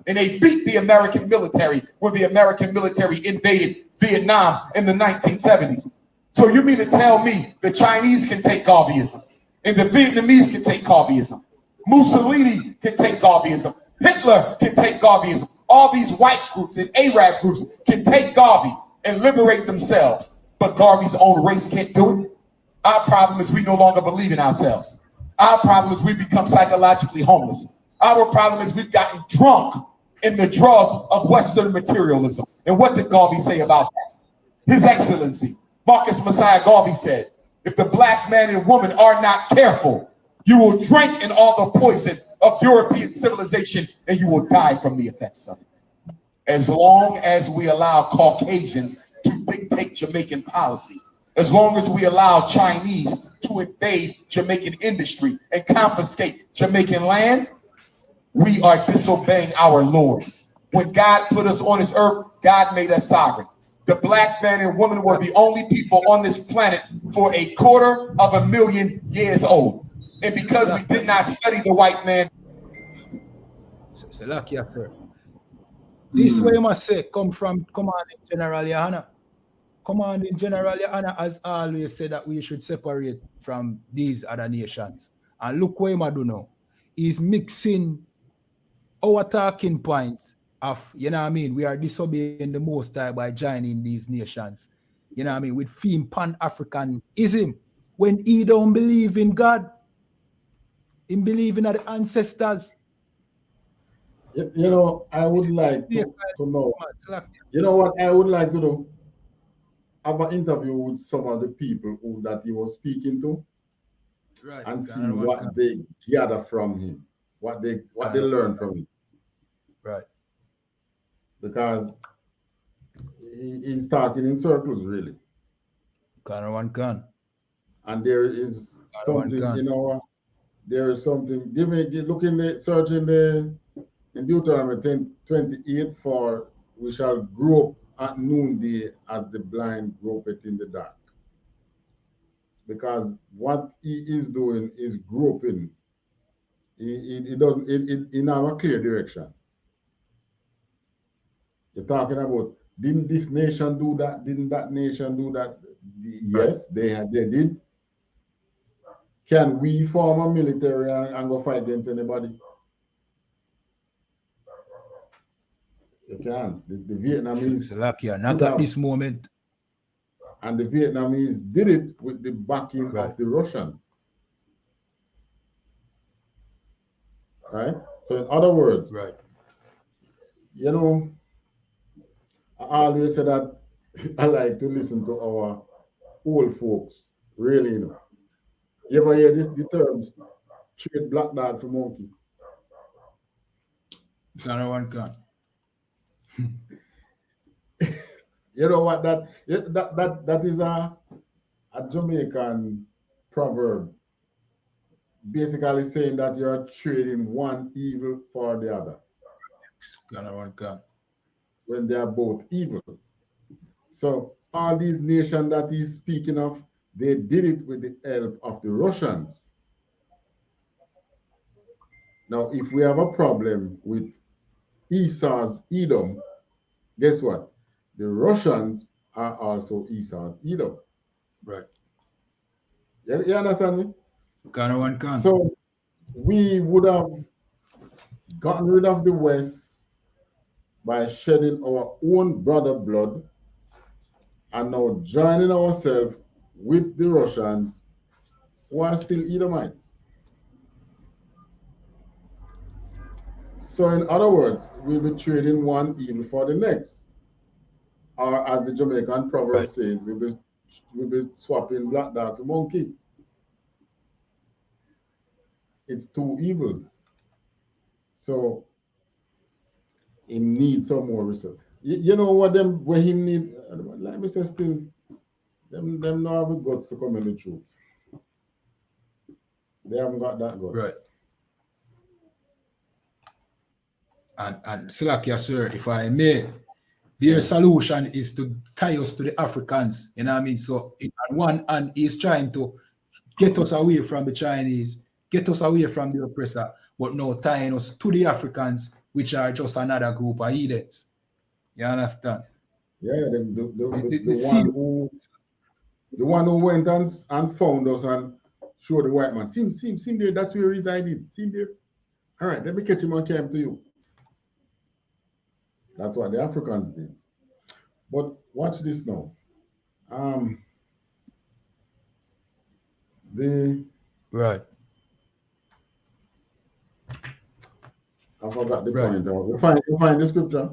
Speaker 7: And they beat the American military when the American military invaded Vietnam in the 1970s. So you mean to tell me the Chinese can take Garveyism and the Vietnamese can take Garveyism? Mussolini can take Garveyism. Hitler can take Garveyism. All these white groups and Arab groups can take Garvey and liberate themselves. But Garvey's own race can't do it. Our problem is we no longer believe in ourselves. Our problem is we become psychologically homeless. Our problem is we've gotten drunk in the drug of Western materialism. And what did Garvey say about that? His Excellency, Marcus Messiah Garvey said, if the black man and woman are not careful, you will drink in all the poison of European civilization and you will die from the effects of it. As long as we allow Caucasians to dictate Jamaican policy, as long as we allow Chinese to invade Jamaican industry and confiscate Jamaican land, we are disobeying our Lord. When God put us on this earth, God made us sovereign. The black man and woman were the only people on this planet for 250,000 years old. And because we did not study the white man.
Speaker 5: So lucky after. This way must say come from Commanding General Yana. Commanding General Yana has always said that we should separate from these other nations. And look what he do now. He's mixing our talking points of, you know what I mean, we are disobeying the Most High by joining these nations. You know what I mean, with theme Pan-Africanism. When he don't believe in God, he believe in the ancestors.
Speaker 6: You know, I would like to know, you know what I would like to do? Have an interview with some of the people that he was speaking to, right, and see what they gather from him, what they learn from him.
Speaker 5: Right.
Speaker 6: Because he's talking in circles, really. And there is something, you know, there is something. Look in the search in Deuteronomy 10:28 for we shall grope at noonday as the blind gropeth in the dark. Because what he is doing is groping. He doesn't in our clear direction. You're talking about, didn't this nation do that? Didn't that nation do that? Yes, they did. Can we form a military and go fight against anybody? You can. The Vietnamese
Speaker 5: Slovakia, not at this moment.
Speaker 6: And the Vietnamese did it with the backing of the Russians. Right? So in other words, you know, I always say that I like to listen to our old folks, really, you know. You ever hear the terms trade black dog for monkey?
Speaker 5: One can.
Speaker 6: You know what that is a Jamaican proverb, basically saying that you're trading one evil for the other.
Speaker 5: One can.
Speaker 6: When they are both evil. So all these nations that he's speaking of, they did it with the help of the Russians. Now, if we have a problem with Esau's Edom, guess what? The Russians are also Esau's Edom.
Speaker 5: Right.
Speaker 6: You understand me?
Speaker 5: One can.
Speaker 6: So we would have gotten rid of the West by shedding our own brother blood and now joining ourselves with the Russians who are still Edomites. So in other words, we'll be trading one evil for the next. Or as the Jamaican proverb says, we'll be swapping black dog for monkey. It's two evils. So he needs some more research. You know what them where he need, let me say still, them not have the guts to come in the truth. They haven't got that guts.
Speaker 5: Right. And Slovakia, sir, if I may, their solution is to tie us to the Africans. You know what I mean? So on one hand, he's trying to get us away from the Chinese, get us away from the oppressor, but now tying us to the Africans, which are just another group of idiots. You understand?
Speaker 6: Yeah, the one who went and found us and showed the white man. See there, that's where he resided. See there. All right, let me catch him and come to you. That's what the Africans did. But watch this now.
Speaker 5: Right.
Speaker 6: I forgot the point. You find the scripture.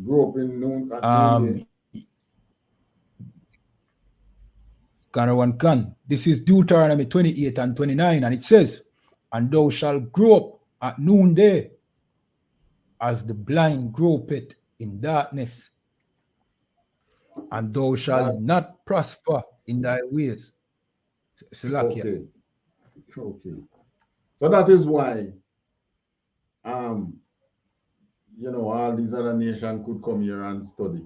Speaker 6: Grew up in noon.
Speaker 5: One can. This is Deuteronomy 28 and 29, and it says, "And thou shalt grow up at noonday, as the blind gropeth in darkness, and thou shalt not prosper in thy ways."
Speaker 6: Okay. So that is why, you know, all these other nations could come here and study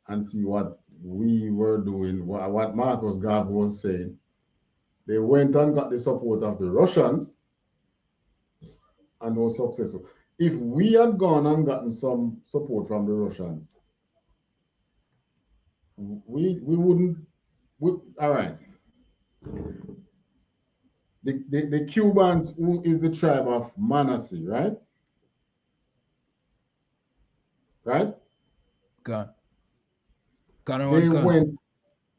Speaker 6: and see what we were doing, what Marcus Garvey was saying. They went and got the support of the Russians and was successful. If we had gone and gotten some support from the Russians, we wouldn't. All right. The Cubans, who is the tribe of Manasseh, right? Right?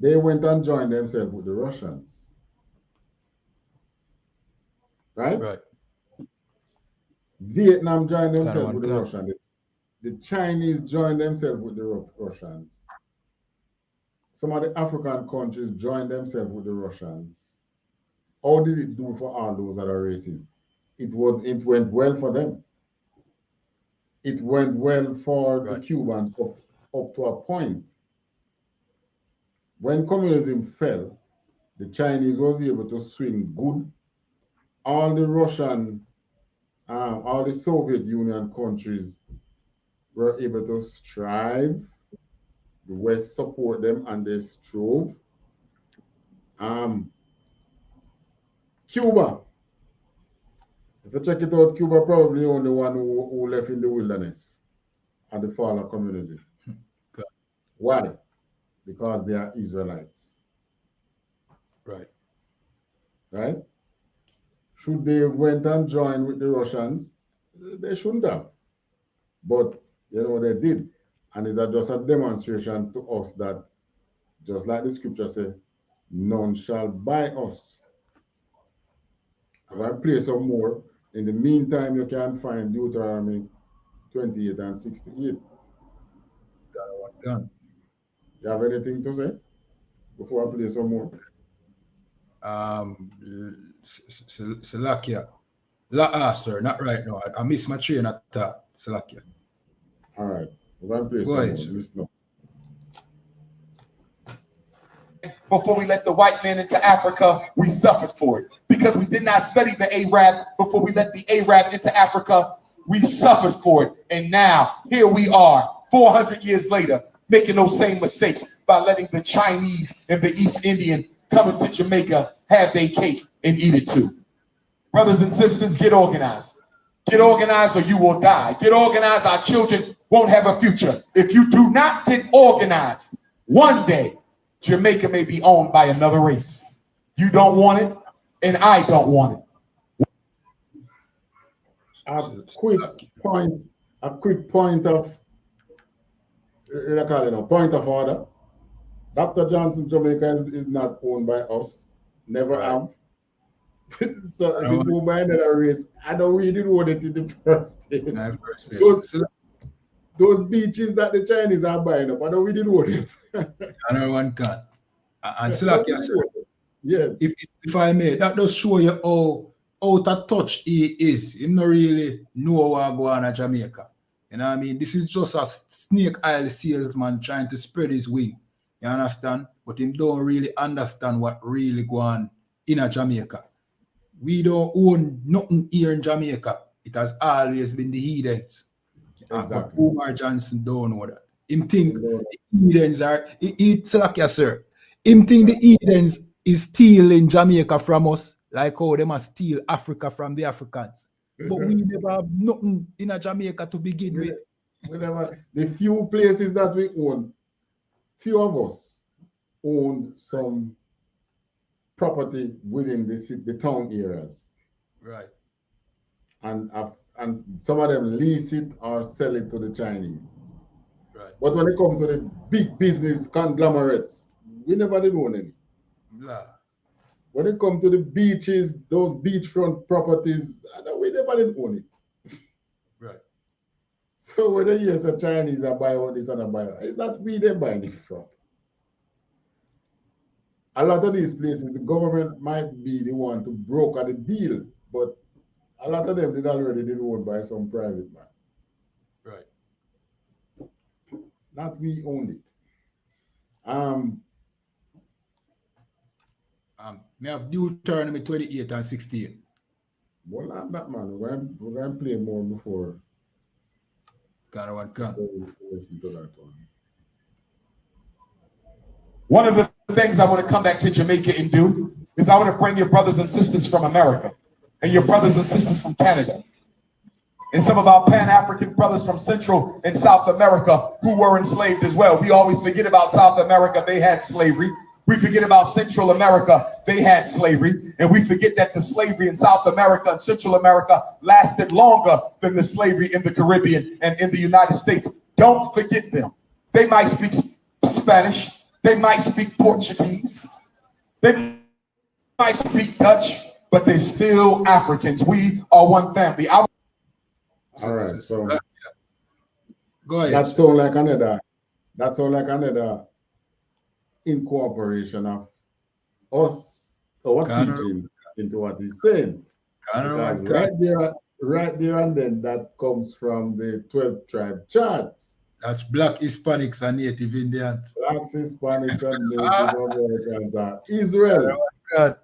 Speaker 6: They went and joined themselves with the Russians. Right?
Speaker 5: Right.
Speaker 6: Vietnam joined themselves with the Russians. The Chinese joined themselves with the Russians. Some of the African countries joined themselves with the Russians. How did it do for all those other races? It went well for them. It went well for the Cubans up to a point. When communism fell, the Chinese was able to swing good. All the Russian, all the Soviet Union countries were able to strive. The West support them and they strove. Cuba, if you check it out, Cuba probably the only one who left in the wilderness at the fall of communism. Why? Because they are Israelites. Right? Should they went and joined with the Russians? They shouldn't have. But, you know, they did. And it's just a demonstration to us that, just like the scripture says, none shall buy us. If I play some more, in the meantime, you can find Deuteronomy 28 and 68.
Speaker 5: Done.
Speaker 6: You have anything to say before I play some more?
Speaker 5: Salakia. Sir, not right now. I miss my train at that. Salakia.
Speaker 6: All right. If I play
Speaker 5: Go
Speaker 6: some
Speaker 5: ahead,
Speaker 6: more,
Speaker 5: sir.
Speaker 6: listen up.
Speaker 7: Before we let the white man into Africa, we suffered for it. Because we did not study the Arab before we let the Arab into Africa, we suffered for it. And now, here we are, 400 years later, making those same mistakes by letting the Chinese and the East Indian come into Jamaica, have their cake, and eat it too. Brothers and sisters, get organized. Get organized or you will die. Get organized, our children won't have a future. If you do not get organized, one day, Jamaica may be owned by another race. You don't want it, and I don't want it.
Speaker 6: A quick point of order. Dr. Johnson, Jamaica is not owned by us. Never have. So if you go by another race, I know we didn't own it in the first place. Those beaches that the Chinese are buying up, I know we didn't own it.
Speaker 5: Another one can. And Salakia, sir.
Speaker 6: Yes.
Speaker 5: If I may, that does show you how out of touch he is. He not really know what go on in Jamaica. You know what I mean? This is just a snake oil salesman trying to spread his wing. You understand? But he don't really understand what really go on in Jamaica. We don't own nothing here in Jamaica. It has always been the heathens.
Speaker 6: Exactly.
Speaker 5: But Umar Johnson don't know that. Him think the heathens are, it's like yes, sir. Him think the heathens is stealing Jamaica from us, like how they must steal Africa from the Africans. But we never have nothing in Jamaica to begin with.
Speaker 6: The few places that we own, few of us owned some property within the town areas.
Speaker 5: Right.
Speaker 6: And some of them lease it or sell it to the Chinese.
Speaker 5: Right.
Speaker 6: But when it comes to the big business conglomerates, we never did own any.
Speaker 5: Yeah.
Speaker 6: When it comes to the beaches, those beachfront properties, we never did own it.
Speaker 5: Right.
Speaker 6: So whether you as a Chinese are buying all this and a buyer, it's not we they're buying it from. A lot of these places, the government might be the one to broker the deal, but a lot of them did already did owned by some private man.
Speaker 5: Right.
Speaker 6: Not we owned it.
Speaker 5: We have Deuteronomy 28 and 16.
Speaker 6: Well, not that man. We're going to play more before.
Speaker 5: Listen
Speaker 6: to that one.
Speaker 7: One of the things I want to come back to Jamaica and do is I want to bring your brothers and sisters from America and your brothers and sisters from Canada and some of our Pan-African brothers from Central and South America who were enslaved as well. We always forget about South America. They had slavery. We forget about Central America. They had slavery. And we forget that the slavery in South America and Central America lasted longer than the slavery in the Caribbean and in the United States. Don't forget them. They might speak Spanish. They might speak Portuguese. They might speak Dutch, but they're still Africans. We are one family.
Speaker 6: All right. So
Speaker 5: go ahead.
Speaker 6: That sounds like another incorporation of us, our teaching into what he's saying. Because right there and then that comes from the 12 tribe charts.
Speaker 5: That's Black Hispanics and Native Indians.
Speaker 6: Blacks, Hispanics, and Native Americans are Israel.
Speaker 5: God.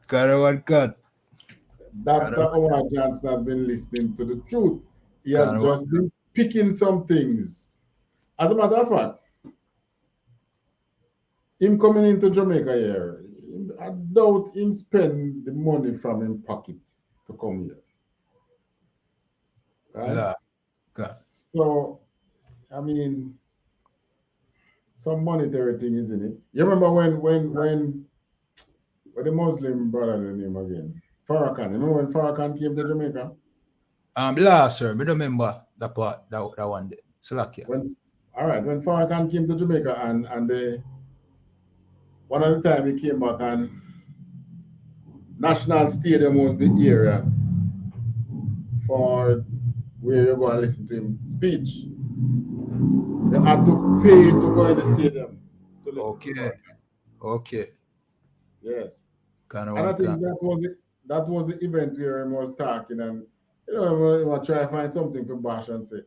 Speaker 6: Dr. Umar Johnson has been listening to the truth. He has just been picking some things. As a matter of fact, him coming into Jamaica here, I doubt him spend the money from his pocket to come here. Right?
Speaker 5: Yeah.
Speaker 6: So, I mean, some monetary thing, isn't it? You remember when the Muslim brother, the name again? Farrakhan. Remember when Farrakhan came to Jamaica?
Speaker 5: Last year, I don't remember that part, that one day. Salakia.
Speaker 6: When Farrakhan came to Jamaica and they, one of the time he came back and National Stadium was the area for where you go and listen to him speech. They had to pay to go in the stadium to listen to Farrakhan.
Speaker 5: Okay.
Speaker 6: Yes.
Speaker 5: Kind
Speaker 6: And I
Speaker 5: of
Speaker 6: think that was the event where he was talking and you know, he was trying to find something for Bash and say,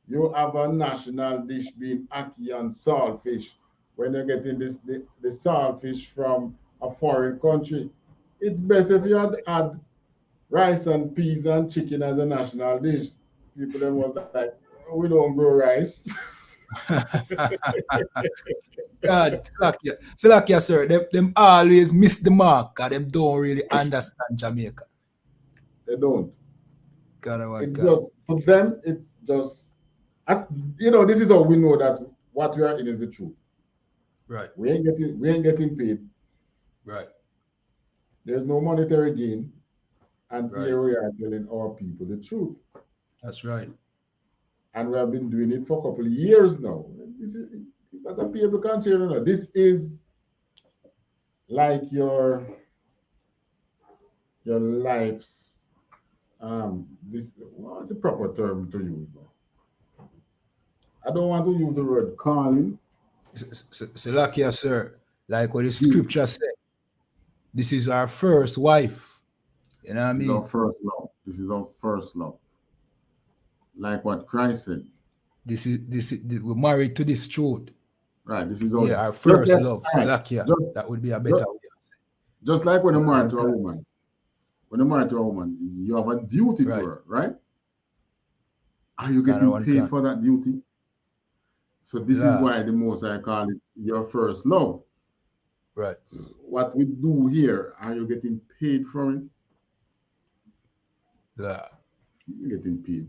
Speaker 6: you have a national dish being ackee and saltfish. When you're getting the saltfish from a foreign country, it's best if you had rice and peas and chicken as a national dish. People then was like, oh, we don't grow rice.
Speaker 5: God, Salakia, sir. Them always miss the mark and them don't really understand Jamaica.
Speaker 6: They don't.
Speaker 5: Kind
Speaker 6: It's just, for them, it's just, you know, this is how we know that what we are in is the truth.
Speaker 5: Right.
Speaker 6: We ain't getting paid.
Speaker 5: Right.
Speaker 6: There's no monetary gain. And
Speaker 5: Right.
Speaker 6: here we are telling our people the truth.
Speaker 5: That's right.
Speaker 6: And we have been doing it for a couple of years now. This is that the people can't hear, you know. This is like your life's this, what's the proper term to use now? I don't want to use the word calling.
Speaker 5: Salakia, sir. Like what the scripture said. This is our first wife. You know what I mean?
Speaker 6: This is our first love. This is our first love. Like what Christ said.
Speaker 5: This is we're married to this truth.
Speaker 6: Right. This is
Speaker 5: our first love. Salakia. That would be a better way.
Speaker 6: Just like when you're married to a woman. When you're married to a woman, you have a duty to her, right? Are you getting paid for that duty? So this is why the Most High call it your first love.
Speaker 5: Right.
Speaker 6: What we do here, are you getting paid for it?
Speaker 5: Yeah.
Speaker 6: You're getting paid.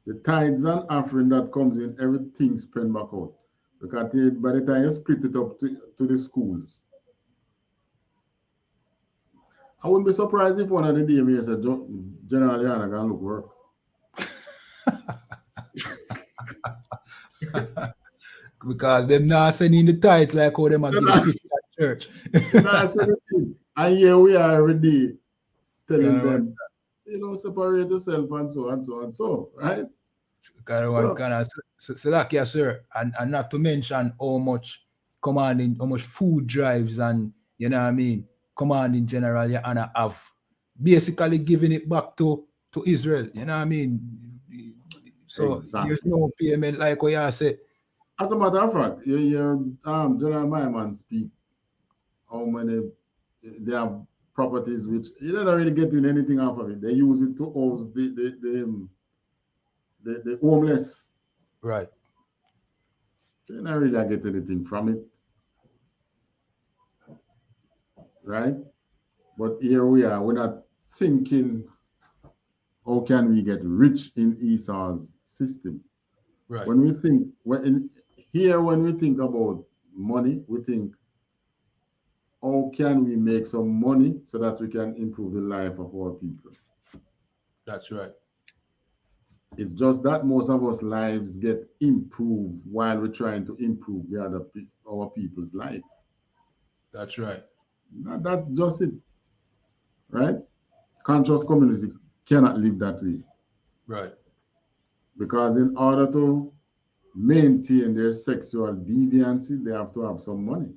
Speaker 6: The tithes and offering that comes in, everything spent back out. Because by the time you split it up to the schools, I wouldn't be surprised if one of the days said, General Yana can look work.
Speaker 5: Because them not sending the tithes like how them are giving Christian church.
Speaker 6: And here we are every day telling them, you know, separate yourself and so and so and so, right?
Speaker 5: So like, yes, sir. And not to mention how much food drives and, you know what I mean, commanding general you and have basically giving it back to Israel, you know what I mean? So there's no payment like what you say.
Speaker 6: As a matter of fact, you hear General Myman speak how many they have properties which you're not really getting anything off of it. They use it to house the homeless.
Speaker 5: Right.
Speaker 6: You're not really getting anything from it. Right? But here we are, we're not thinking how can we get rich in Esau's system.
Speaker 5: Right.
Speaker 6: When we think when we think about money, we think how can we make some money so that we can improve the life of our people.
Speaker 5: That's right.
Speaker 6: It's just that most of us lives get improved while we're trying to improve our people's life.
Speaker 5: That's right.
Speaker 6: That's just it. Right? Conscious community cannot live that way.
Speaker 5: Right.
Speaker 6: Because in order to maintain their sexual deviancy, they have to have some money.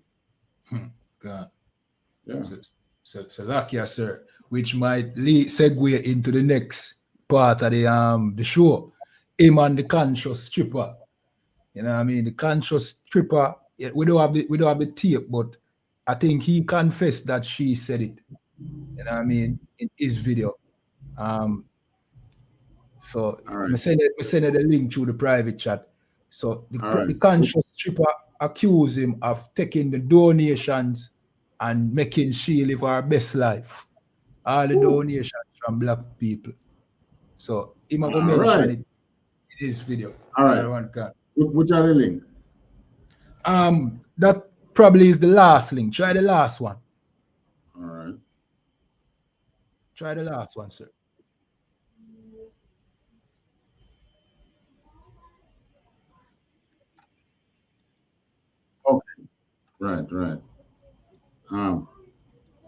Speaker 5: God.
Speaker 6: Yeah.
Speaker 5: So like, yes, sir, which might segue into the next part of the show. Him and the conscious stripper. You know what I mean? The conscious stripper, we don't have the tape, but I think he confessed that she said it. You know what I mean? In his video. So right. we send the link through the private chat. So the conscious stripper accused him of taking the donations and making she live her best life. All the donations from black people. So him going to mention it in his video.
Speaker 6: All right. Which are the link?
Speaker 5: That probably is the last link. Try the last one.
Speaker 6: All right.
Speaker 5: Try the last one, sir.
Speaker 6: Right.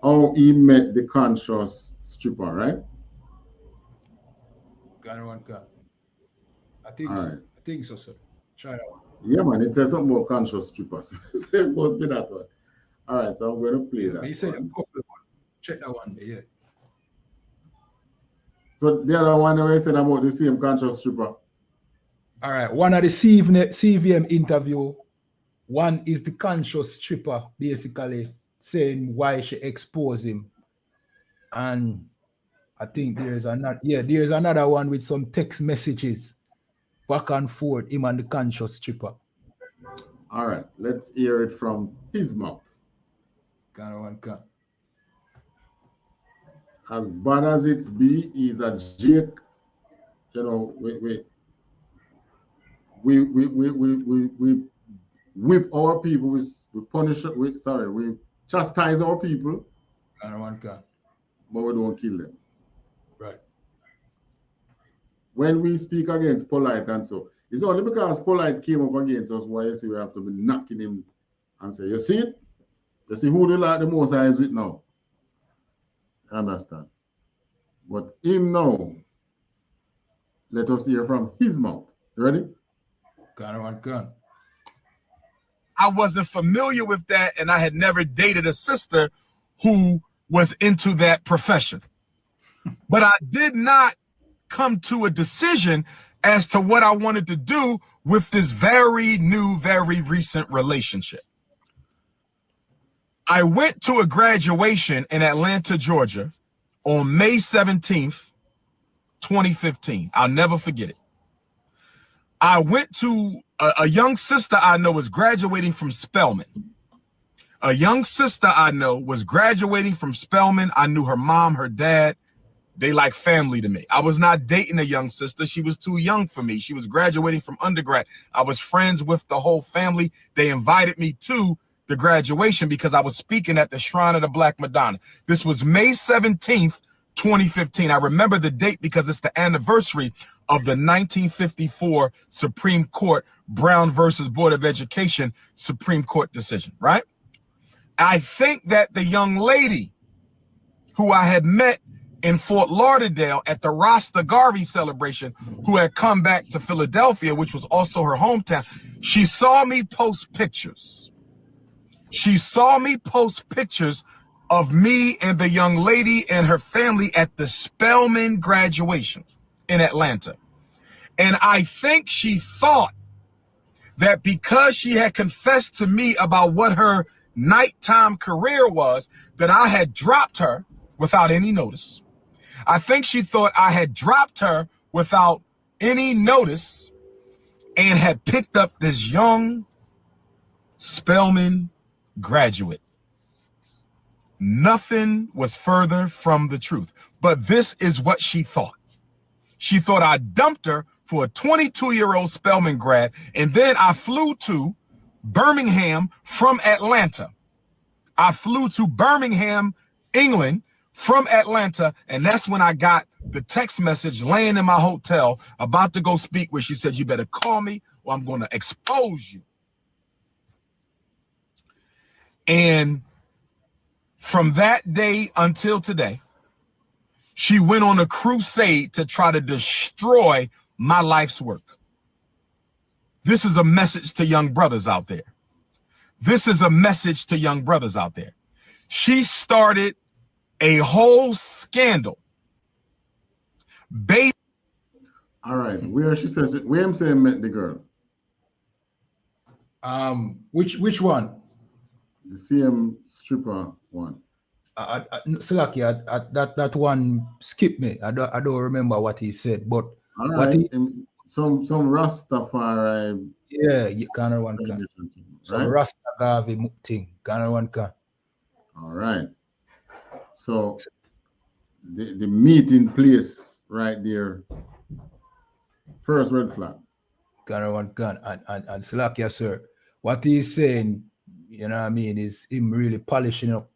Speaker 6: How he met the conscious stripper, right?
Speaker 5: I think
Speaker 6: All
Speaker 5: so.
Speaker 6: right.
Speaker 5: I think so, sir. Try that one.
Speaker 6: Yeah, man, it says something about conscious strippers. So it must be that one. All right, so I'm going to play that.
Speaker 5: He said a
Speaker 6: one.
Speaker 5: couple of one. Check that one there, yeah.
Speaker 6: So the other one we said about the same conscious stripper.
Speaker 5: All right, one of the CVM interview, one is the conscious stripper basically saying why she exposed him. And I think there's another one with some text messages back and forth, him and the conscious stripper.
Speaker 6: All right, let's hear it from his mouth. As bad as it be, he's a Jake. You know, we whip our people. We punish. We chastise our people. But we don't kill them.
Speaker 5: Right.
Speaker 6: When we speak against Polite and so, it's only because Polite came up against us why you see we have to be knocking him and say, you see it? You see who they like the most eyes with now? Understand? But him now, let us hear from his mouth. You ready?
Speaker 5: Gun.
Speaker 7: I wasn't familiar with that, and I had never dated a sister who was into that profession. But I did not come to a decision as to what I wanted to do with this very new, very recent relationship. I went to a graduation in Atlanta, Georgia on May 17th, 2015. I'll never forget it. I went to a young sister I know was graduating from Spelman. A young sister I know was graduating from Spelman. I knew her mom, her dad. They like family to me. I was not dating a young sister. She was too young for me. She was graduating from undergrad. I was friends with the whole family. They invited me to the graduation because I was speaking at the Shrine of the Black Madonna. This was May 17th, 2015. I remember the date because it's the anniversary of the 1954 Supreme Court Brown versus Board of Education Supreme Court decision, right? I think that the young lady who I had met in Fort Lauderdale at the Rasta Garvey celebration, who had come back to Philadelphia, which was also her hometown, she saw me post pictures. She saw me post pictures of me and the young lady and her family at the Spelman graduation in Atlanta. And I think she thought that because she had confessed to me about what her nighttime career was, that I had dropped her without any notice. I think she thought I had dropped her without any notice and had picked up this young Spelman graduate. Nothing was further from the truth, but this is what she thought. She thought I dumped her for a 22-year-old Spelman grad, and then I flew to Birmingham from Atlanta. I flew to Birmingham, England from Atlanta, and that's when I got the text message laying in my hotel about to go speak where she said, you better call me or I'm going to expose you. And from that day until today, she went on a crusade to try to destroy my life's work. This is a message to young brothers out there. This is a message to young brothers out there. She started a whole scandal.
Speaker 6: All right, where she says it, where I'm saying met the girl.
Speaker 5: Which one?
Speaker 6: The same stripper one.
Speaker 5: Slaki, that one skipped me. I don't remember what he said, but
Speaker 6: all
Speaker 5: what
Speaker 6: right, some Rastafari.
Speaker 5: Yeah, you kind one can. Some
Speaker 6: right?
Speaker 5: Rastafari thing, kind one can.
Speaker 6: All right. So the meeting place right there. First red flag.
Speaker 5: Kind one can. And Slaki, sir, what he's saying, you know what I mean, is him really polishing up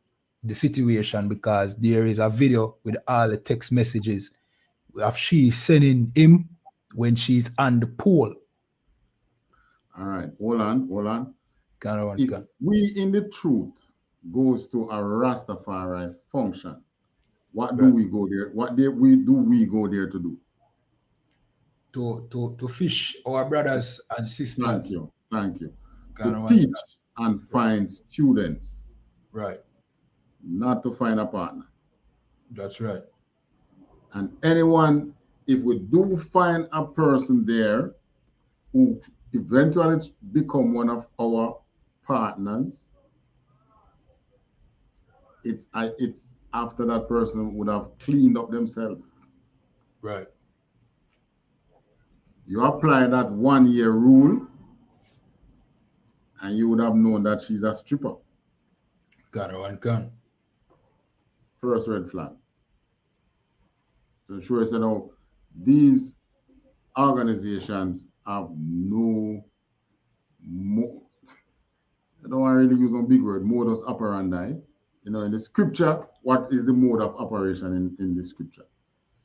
Speaker 5: the situation, because there is a video with all the text messages of she sending him when she's on the pole.
Speaker 6: All right, hold on. If we in the truth goes to a Rastafari function, what do we go there? What do we go there to do?
Speaker 5: To fish our brothers and sisters.
Speaker 6: Thank you. To teach and find students.
Speaker 5: Right.
Speaker 6: Not to find a partner.
Speaker 5: That's right.
Speaker 6: And anyone, if we do find a person there who eventually become one of our partners, it's after that person would have cleaned up themselves.
Speaker 5: Right.
Speaker 6: You apply that 1 year rule, and you would have known that she's a stripper.
Speaker 5: Gun.
Speaker 6: First red flag. So sure, said, "Oh, these organizations have no I don't want to really use a big word, modus operandi. You know, in the scripture, what is the mode of operation in the scripture?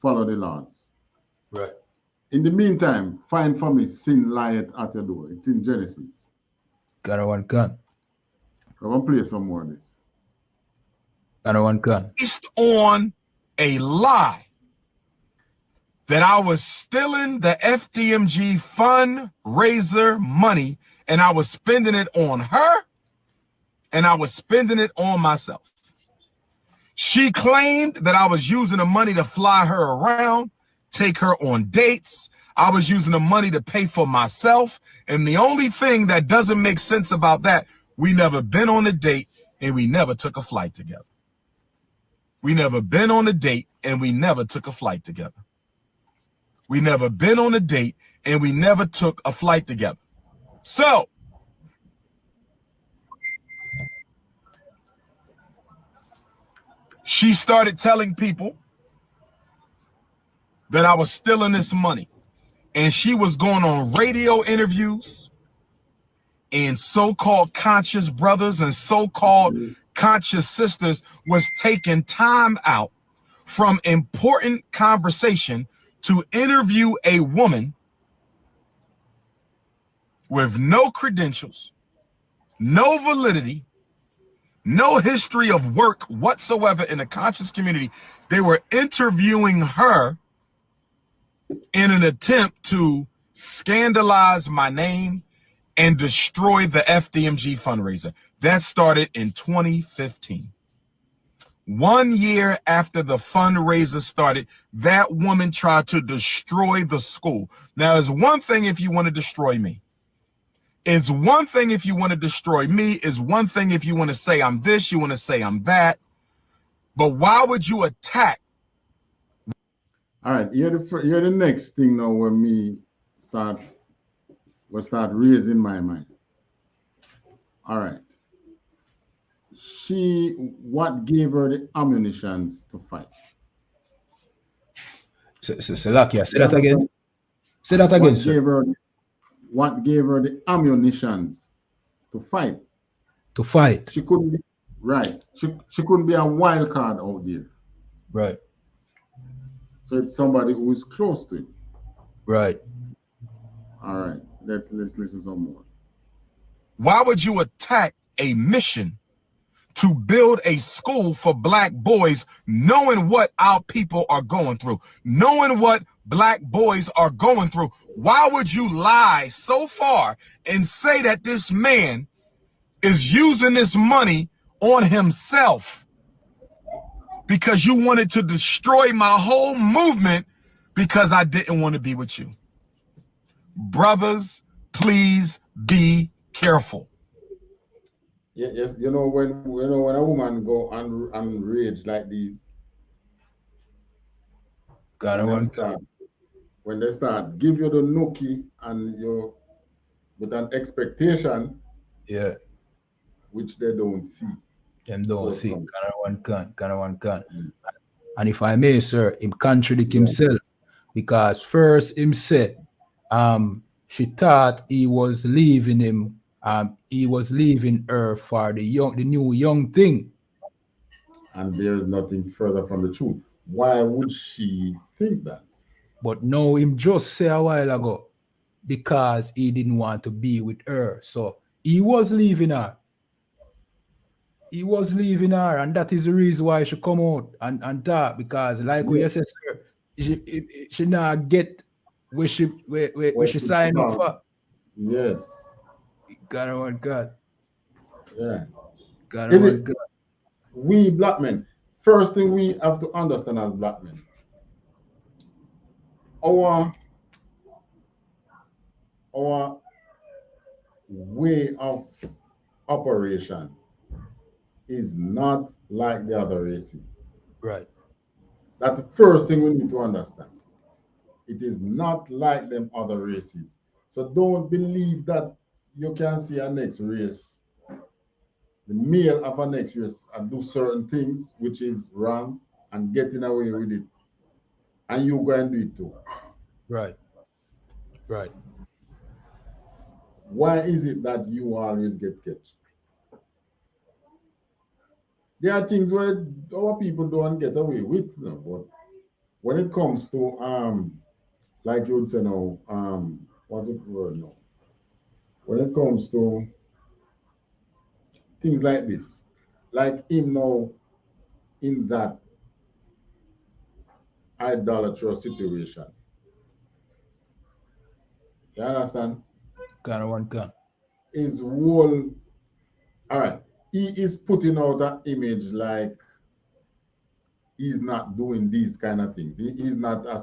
Speaker 6: Follow the laws.
Speaker 5: Right.
Speaker 6: In the meantime, find for me, sin lieth at your door. It's in Genesis.
Speaker 5: Gun.
Speaker 6: I'm going to play some more of this.
Speaker 5: Gun.
Speaker 7: Based on a lie that I was stealing the FDMG fundraiser money and I was spending it on her and I was spending it on myself. She claimed that I was using the money to fly her around, take her on dates. I was using the money to pay for myself. And the only thing that doesn't make sense about that, we never been on a date and we never took a flight together. We never been on a date and we never took a flight together. We never been on a date and we never took a flight together. So she started telling people that I was stealing this money. And she was going on radio interviews, and so-called conscious brothers and so-called conscious sisters was taking time out from important conversation to interview a woman with no credentials, no validity, no history of work whatsoever in the conscious community. They were interviewing her in an attempt to scandalize my name and destroy the FDMG fundraiser. That started in 2015. 1 year after the fundraiser started, that woman tried to destroy the school. Now, it's one thing if you want to destroy me. It's one thing if you want to destroy me. It's one thing if you want to say I'm this, you want to say I'm that. But why would you attack?
Speaker 6: All right, you're the next thing now when me start raising my mind. All right. What gave her the ammunitions to fight?
Speaker 5: Salakia, say that again. Say that again, sir.
Speaker 6: What gave her the ammunitions to fight?
Speaker 5: To fight.
Speaker 6: She couldn't be right. She couldn't be a wild card out there.
Speaker 5: Right.
Speaker 6: So it's somebody who is close to him.
Speaker 5: Right.
Speaker 6: All right. Let's listen some more.
Speaker 7: Why would you attack a mission to build a school for black boys, knowing what our people are going through, knowing what black boys are going through? Why would you lie so far and say that this man is using this money on himself because you wanted to destroy my whole movement because I didn't want to be with you? Brothers, please be careful.
Speaker 6: Yes, you know when a woman go and rage like these, when they start give you the nookie and you with an expectation,
Speaker 5: yeah,
Speaker 6: which they don't see.
Speaker 5: Them don't see. Can. And if I may, sir, him contradict himself, because first him said, she thought he was leaving him. He was leaving her for the new young thing.
Speaker 6: And there is nothing further from the truth. Why would she think that?
Speaker 5: But no, him just say a while ago, because he didn't want to be with her. So He was leaving her. He was leaving her, and that is the reason why she come out and talk, because like what you said, sir, she not get where she signed up for.
Speaker 6: Yes.
Speaker 5: God, oh God.
Speaker 6: Yeah.
Speaker 5: God,
Speaker 6: Is
Speaker 5: oh
Speaker 6: it
Speaker 5: God.
Speaker 6: we black men? First thing we have to understand as black men, our way of operation is not like the other races.
Speaker 5: Right.
Speaker 6: That's the first thing we need to understand. It is not like them other races. So don't believe that you can see a next race, the male of a next race, and do certain things which is wrong and getting away with it, and you go and do it too.
Speaker 5: Right. Right.
Speaker 6: Why is it that you always get catch? There are things where our people don't get away with, you know, but when it comes to like you would say now, what's the word now? When it comes to things like this, like him now in that idolatrous situation. You understand?
Speaker 5: Kind of one can.
Speaker 6: His whole, all right, he is putting out an image like he's not doing these kind of things. He's not a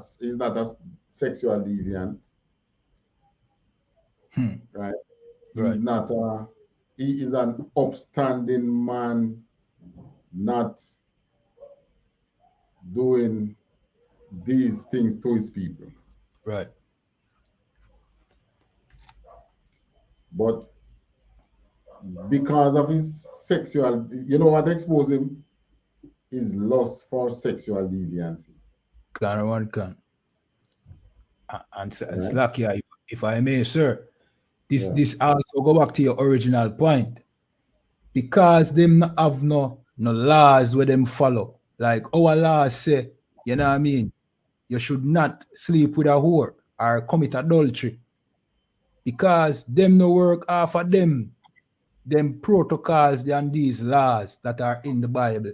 Speaker 6: sexual deviant, right? He's not a, he is an upstanding man, not doing these things to his people.
Speaker 5: Right.
Speaker 6: But because of his sexual, you know what exposed him? His lust for sexual deviancy.
Speaker 5: Kind of one can. And
Speaker 6: Right.
Speaker 5: Slack, yeah, if I may, sir,
Speaker 6: Yeah.
Speaker 5: this also go back to your original point. Because them not have no laws where them follow. Like our laws say, you know what I mean? You should not sleep with a whore or commit adultery. Because them no work off of them protocols and these laws that are in the Bible.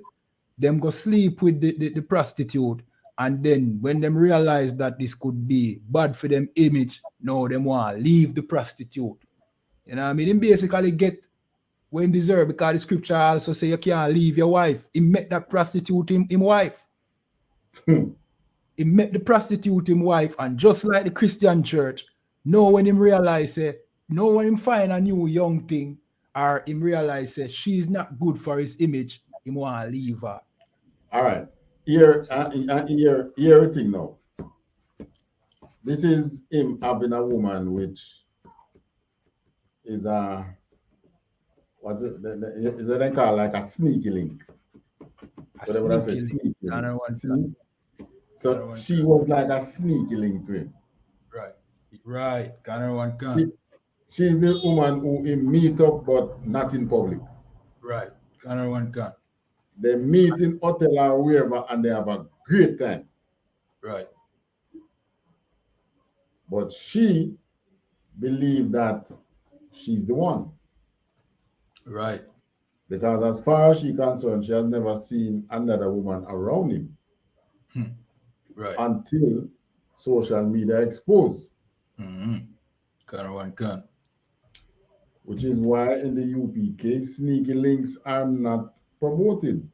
Speaker 5: Them go sleep with the prostitute, and then when them realize that this could be bad for them image, no, them want to leave the prostitute. You know what I mean? Him basically get when deserve, because the scripture also say you can't leave your wife. He met that prostitute him wife. He met the prostitute him wife, and just like the Christian church, no when him realize no when him find a new young thing, or him realize she's not good for his image, him want to leave her.
Speaker 6: All right. Here a thing now. This is him having a woman which is a what's it they call like a sneaky link. Whatever I say, sneaky link. So she was like a sneaky link to him.
Speaker 5: Right. Right.
Speaker 6: She's the woman who he meet up but not in public.
Speaker 5: Right.
Speaker 6: They meet in hotel or wherever and they have a great time.
Speaker 5: Right.
Speaker 6: But she believed that she's the one.
Speaker 5: Right.
Speaker 6: Because as far as she's concerned, she has never seen another woman around him.
Speaker 5: Right.
Speaker 6: Until social media exposed. Which is why in the UPK, sneaky links are not promoted.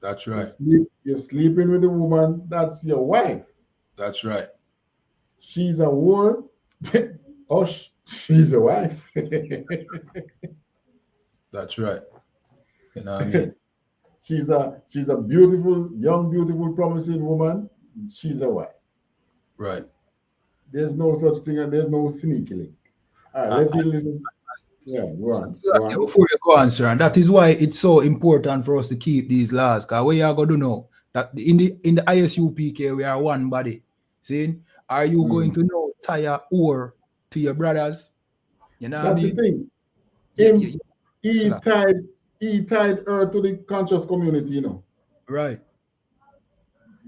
Speaker 5: That's right.
Speaker 6: You're sleeping with a woman, that's your wife.
Speaker 5: That's right.
Speaker 6: She's a whore. Oh, she's a wife.
Speaker 5: That's right. You know what I mean?
Speaker 6: She's a beautiful, young, beautiful, promising woman. She's a wife.
Speaker 5: Right.
Speaker 6: There's no such thing, and there's no sneaky link. All right, let's listen. Yeah, go on.
Speaker 5: Before you go on, sir, and that is why it's so important for us to keep these laws. Because we are going to know that in the ISUPK we are one body. See, are you going to know tire or to your brothers? You know
Speaker 6: that's
Speaker 5: what I mean?
Speaker 6: The thing. He tied her to the conscious community, you know.
Speaker 5: Right.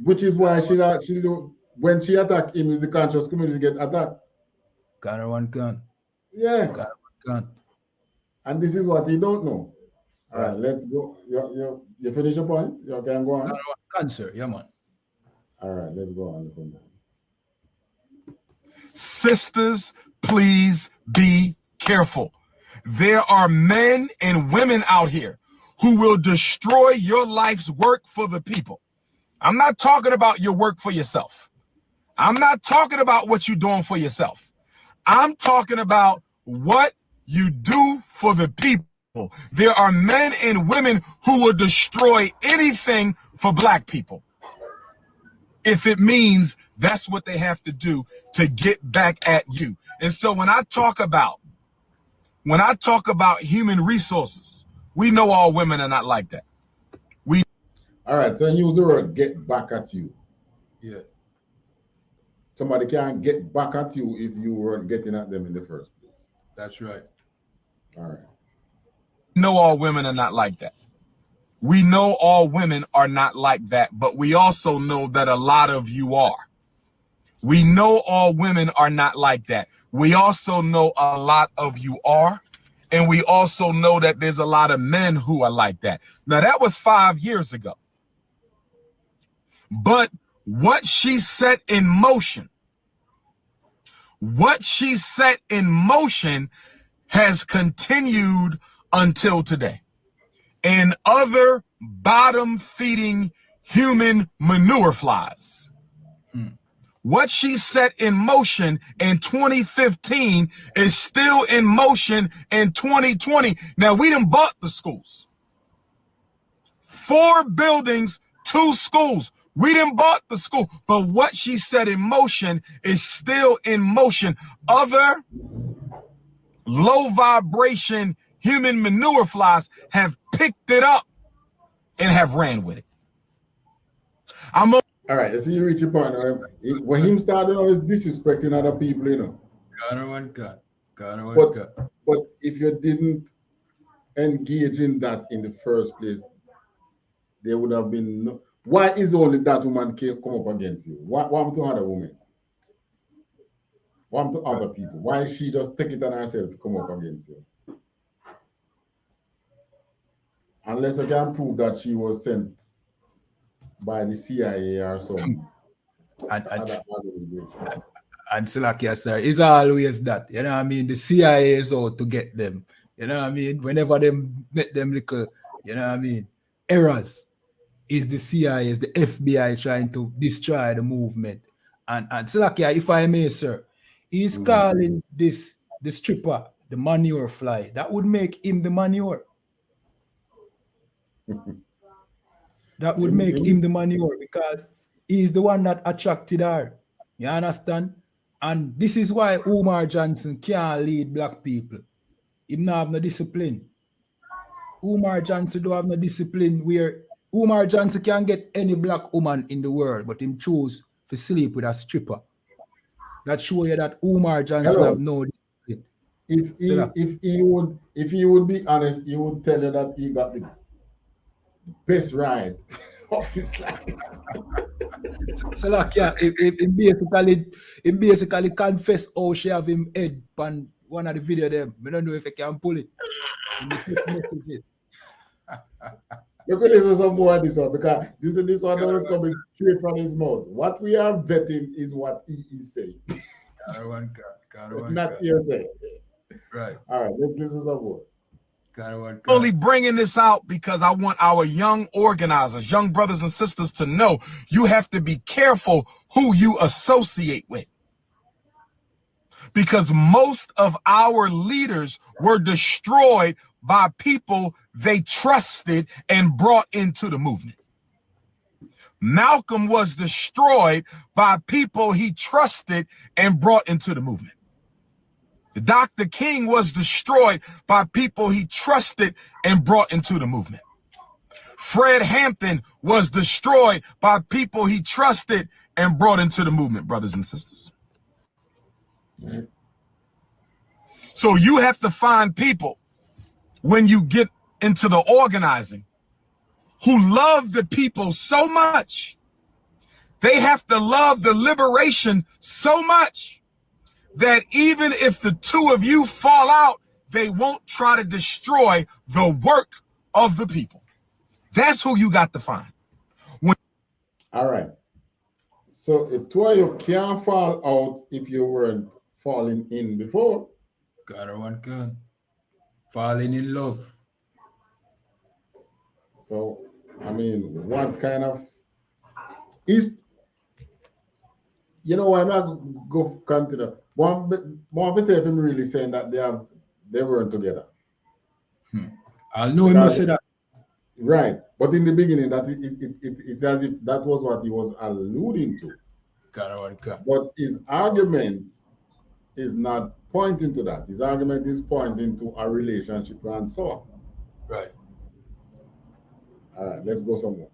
Speaker 6: Which is why she when she attacked him, is the conscious community get attacked.
Speaker 5: Gun.
Speaker 6: Yeah.
Speaker 5: Gun.
Speaker 6: And this is what he don't know. All right, let's go. You finish your point? You can go on.
Speaker 5: Cancer, yeah, man.
Speaker 6: All right, let's go on.
Speaker 7: Sisters, please be careful. There are men and women out here who will destroy your life's work for the people. I'm not talking about your work for yourself. I'm not talking about what you're doing for yourself. I'm talking about what you do for the people. There are men and women who will destroy anything for black people if it means that's what they have to do to get back at you. And so when I talk about human resources, we know all women are not like that.
Speaker 6: All right, so use the word get back at you.
Speaker 5: Yeah.
Speaker 6: Somebody can't get back at you if you weren't getting at them in the first place.
Speaker 5: That's right.
Speaker 6: All right.
Speaker 7: Know all women are not like that. We know all women are not like that, but we also know that a lot of you are. We know all women are not like that. We also know a lot of you are. And we also know that there's a lot of men who are like that. Now, that was 5 years ago. But what she set in motion has continued until today. And other bottom-feeding human manure flies. What she set in motion in 2015 is still in motion in 2020. Now, we done bought the schools. 4 buildings, 2 schools. We done bought the school. But what she set in motion is still in motion. Other low vibration human manure flies have picked it up and have ran with it.
Speaker 6: All right, so you reach your point. When him started always disrespecting other people, you know. But if you didn't engage in that in the first place, there would have been no. Why is only that woman can come up against you? What happened to other women? What happened to other people? Why is she just take it on herself to come up against you? Unless I can prove that she was sent by the CIA or something.
Speaker 5: And Salakia, sir, it's always that. You know what I mean? The CIA is out to get them. You know what I mean? Whenever they make them little, you know what I mean, errors, is the CIA, is the FBI trying to destroy the movement. And Salakia, if I may, sir, he's calling this the stripper the manure fly. That would make him the manure. That would make him the manure because he's the one that attracted her. You understand? And this is why Umar Johnson can't lead black people. He don't have no discipline. Umar Johnson don't have no discipline where Umar Johnson can get any black woman in the world, but him choose to sleep with a stripper. That shows you that Umar Johnson have no discipline.
Speaker 6: If he would be honest, he would tell you that he got the best ride of his life.
Speaker 5: So like, yeah, he basically confess how she have him head on one of the video them. I don't know if I can pull it in the text messages.
Speaker 6: You can listen some more of this one because this one is coming straight from his mouth. What we are vetting is what he is saying. Not hearsay.
Speaker 5: Right.
Speaker 6: All right, let's listen some more.
Speaker 7: Only bringing this out because I want our young organizers, young brothers and sisters to know you have to be careful who you associate with. Because most of our leaders were destroyed by people they trusted and brought into the movement. Malcolm was destroyed by people he trusted and brought into the movement. Dr. King was destroyed by people he trusted and brought into the movement. Fred Hampton was destroyed by people he trusted and brought into the movement, brothers and sisters. So you have to find people when you get into the organizing who love the people so much. They have to love the liberation so much that even if the two of you fall out,
Speaker 3: they won't try to destroy the work of the people. That's who you got to find.
Speaker 6: All right. So it's why you can't fall out if you weren't falling in before.
Speaker 5: One can. Falling in love.
Speaker 6: So, I mean, what kind of is, you know, I'm not go continue. One of say if I'm really saying that they weren't together.
Speaker 5: I know him say that.
Speaker 6: Right. But in the beginning, that it's as if that was what he was alluding to. But his argument is not pointing to that. His argument is pointing to a relationship and so on.
Speaker 5: Right.
Speaker 6: All right, let's go somewhere.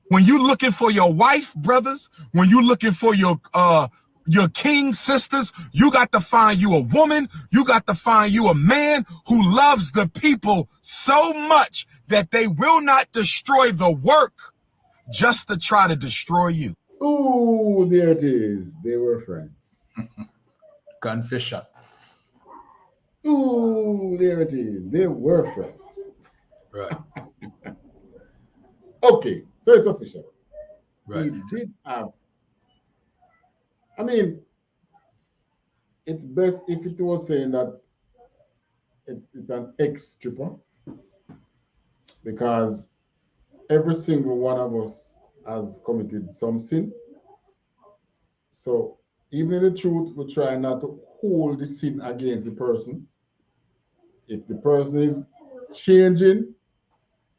Speaker 3: When you're looking for your wife, brothers, when you're looking for your king sisters, you got to find you a woman, you got to find you a man who loves the people so much that they will not destroy the work just to try to destroy you.
Speaker 6: Ooh, there it is. They were friends.
Speaker 5: Confession.
Speaker 6: Ooh, there it is. They were friends.
Speaker 5: Right.
Speaker 6: Okay, so it's official.
Speaker 5: Right.
Speaker 6: He did have, I mean, it's best if it was saying that it's an ex-stripper, because every single one of us has committed some sin. So even in the truth, we try not to hold the sin against the person. If the person is changing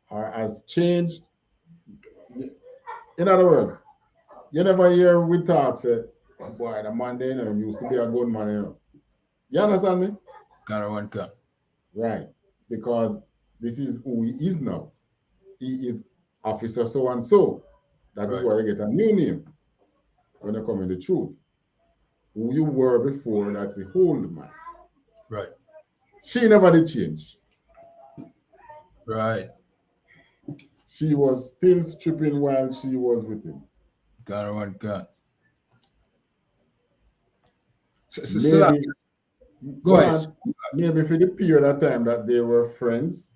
Speaker 6: or has changed, in other words, you never hear we talk, say, oh boy, the man there, you know, used to be a good man, you know. You understand me? Right. Because this is who he is now. He is officer so and so. That is why you get a new name when you come in the truth. Who you were before, that's the old man.
Speaker 5: Right.
Speaker 6: She never did change.
Speaker 5: Right.
Speaker 6: She was still stripping while she was with him.
Speaker 5: Gun.
Speaker 6: Maybe,
Speaker 5: go ahead.
Speaker 6: Maybe for the period of time that they were friends,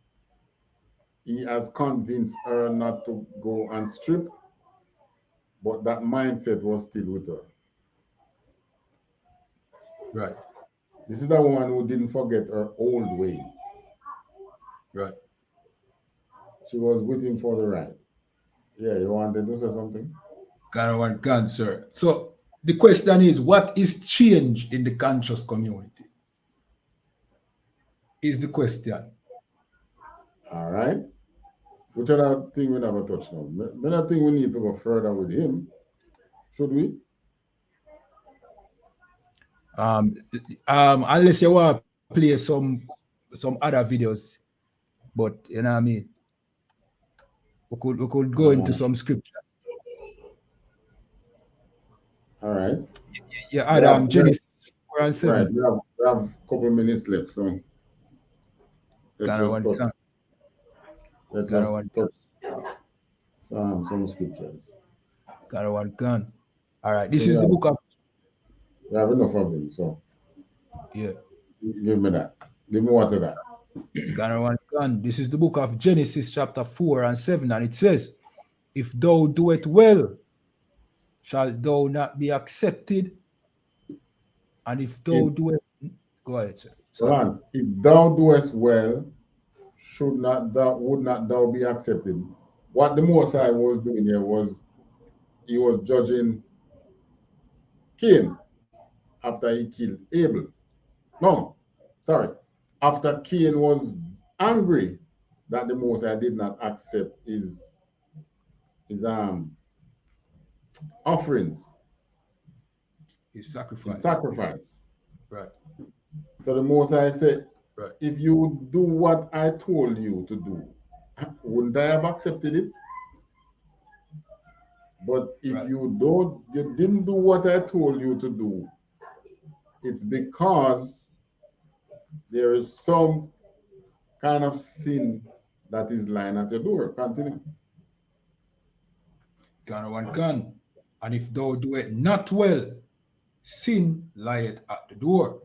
Speaker 6: he has convinced her not to go and strip, but that mindset was still with her.
Speaker 5: Right.
Speaker 6: This is a woman who didn't forget her old ways.
Speaker 5: Right.
Speaker 6: She was with him for the ride. Yeah, you wanted to say something?
Speaker 5: Gun, sir. So the question is, what is change in the conscious community? Is the question.
Speaker 6: All right. Which other thing we never touched on? I think we need to go further with him. Should we?
Speaker 5: Unless you want to play some other videos, but you know what I mean. We could go into some scripture.
Speaker 6: All right.
Speaker 5: Yeah, Adam, Genesis 4 and 7.
Speaker 6: Right. We have a couple minutes left, so let's just touch some scriptures.
Speaker 5: All right. This is the book of.
Speaker 6: We have enough of them, so
Speaker 5: yeah.
Speaker 6: Give me that. Give me what of that.
Speaker 5: This is the book of Genesis chapter 4 and 7, and it says, if thou do it well, shall thou not be accepted? And if thou do it, go ahead, sir.
Speaker 6: Hold if thou doest well, would not thou be accepted? What the Most High was doing here was he was judging Cain after he killed Abel. No, sorry. After Cain was angry that the Most High did not accept his offerings,
Speaker 5: his sacrifice. Right.
Speaker 6: So the Most High said, right, if you do what I told you to do, wouldn't I have accepted it? But if you didn't do what I told you to do, it's because there is some kind of sin that is lying at your door. Continue.
Speaker 5: Gun. And if thou do it not well, sin lieth at the door.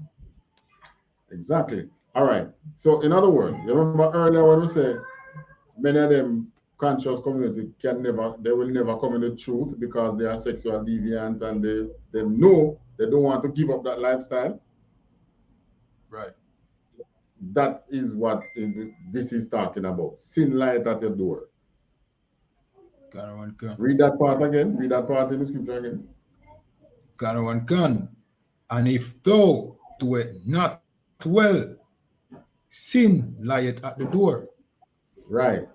Speaker 6: Exactly. All right. So in other words, you remember earlier when we said many of them conscious community they will never come in the truth because they are sexual deviant and they know they don't want to give up that lifestyle.
Speaker 5: Right.
Speaker 6: That is what this is talking about. Sin light at your door. Read that part again. Read that part in the scripture again.
Speaker 5: And if thou do it not well, sin lieth at the door.
Speaker 6: Right.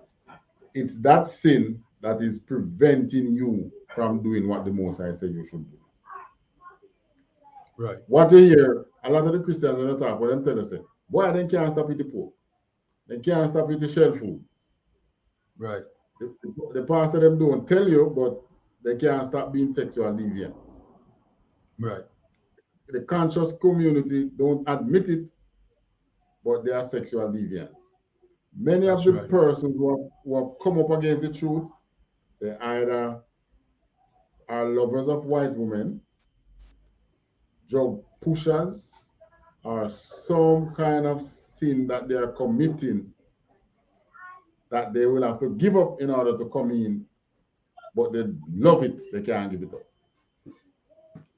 Speaker 6: It's that sin that is preventing you from doing what the Most High said you should do.
Speaker 5: Right.
Speaker 6: What you hear, a lot of the Christians when they talk, what them tell us, boy, they can't stop with the pork. They can't stop with the shell food.
Speaker 5: Right.
Speaker 6: The pastor them don't tell you, but they can't stop being sexual deviants.
Speaker 5: Right.
Speaker 6: The conscious community don't admit it, but they are sexual deviants. Many of the persons who have come up against the truth, they either are lovers of white women, drug pushers, or some kind of sin that they are committing that they will have to give up in order to come in, but they love it, they can't give it up.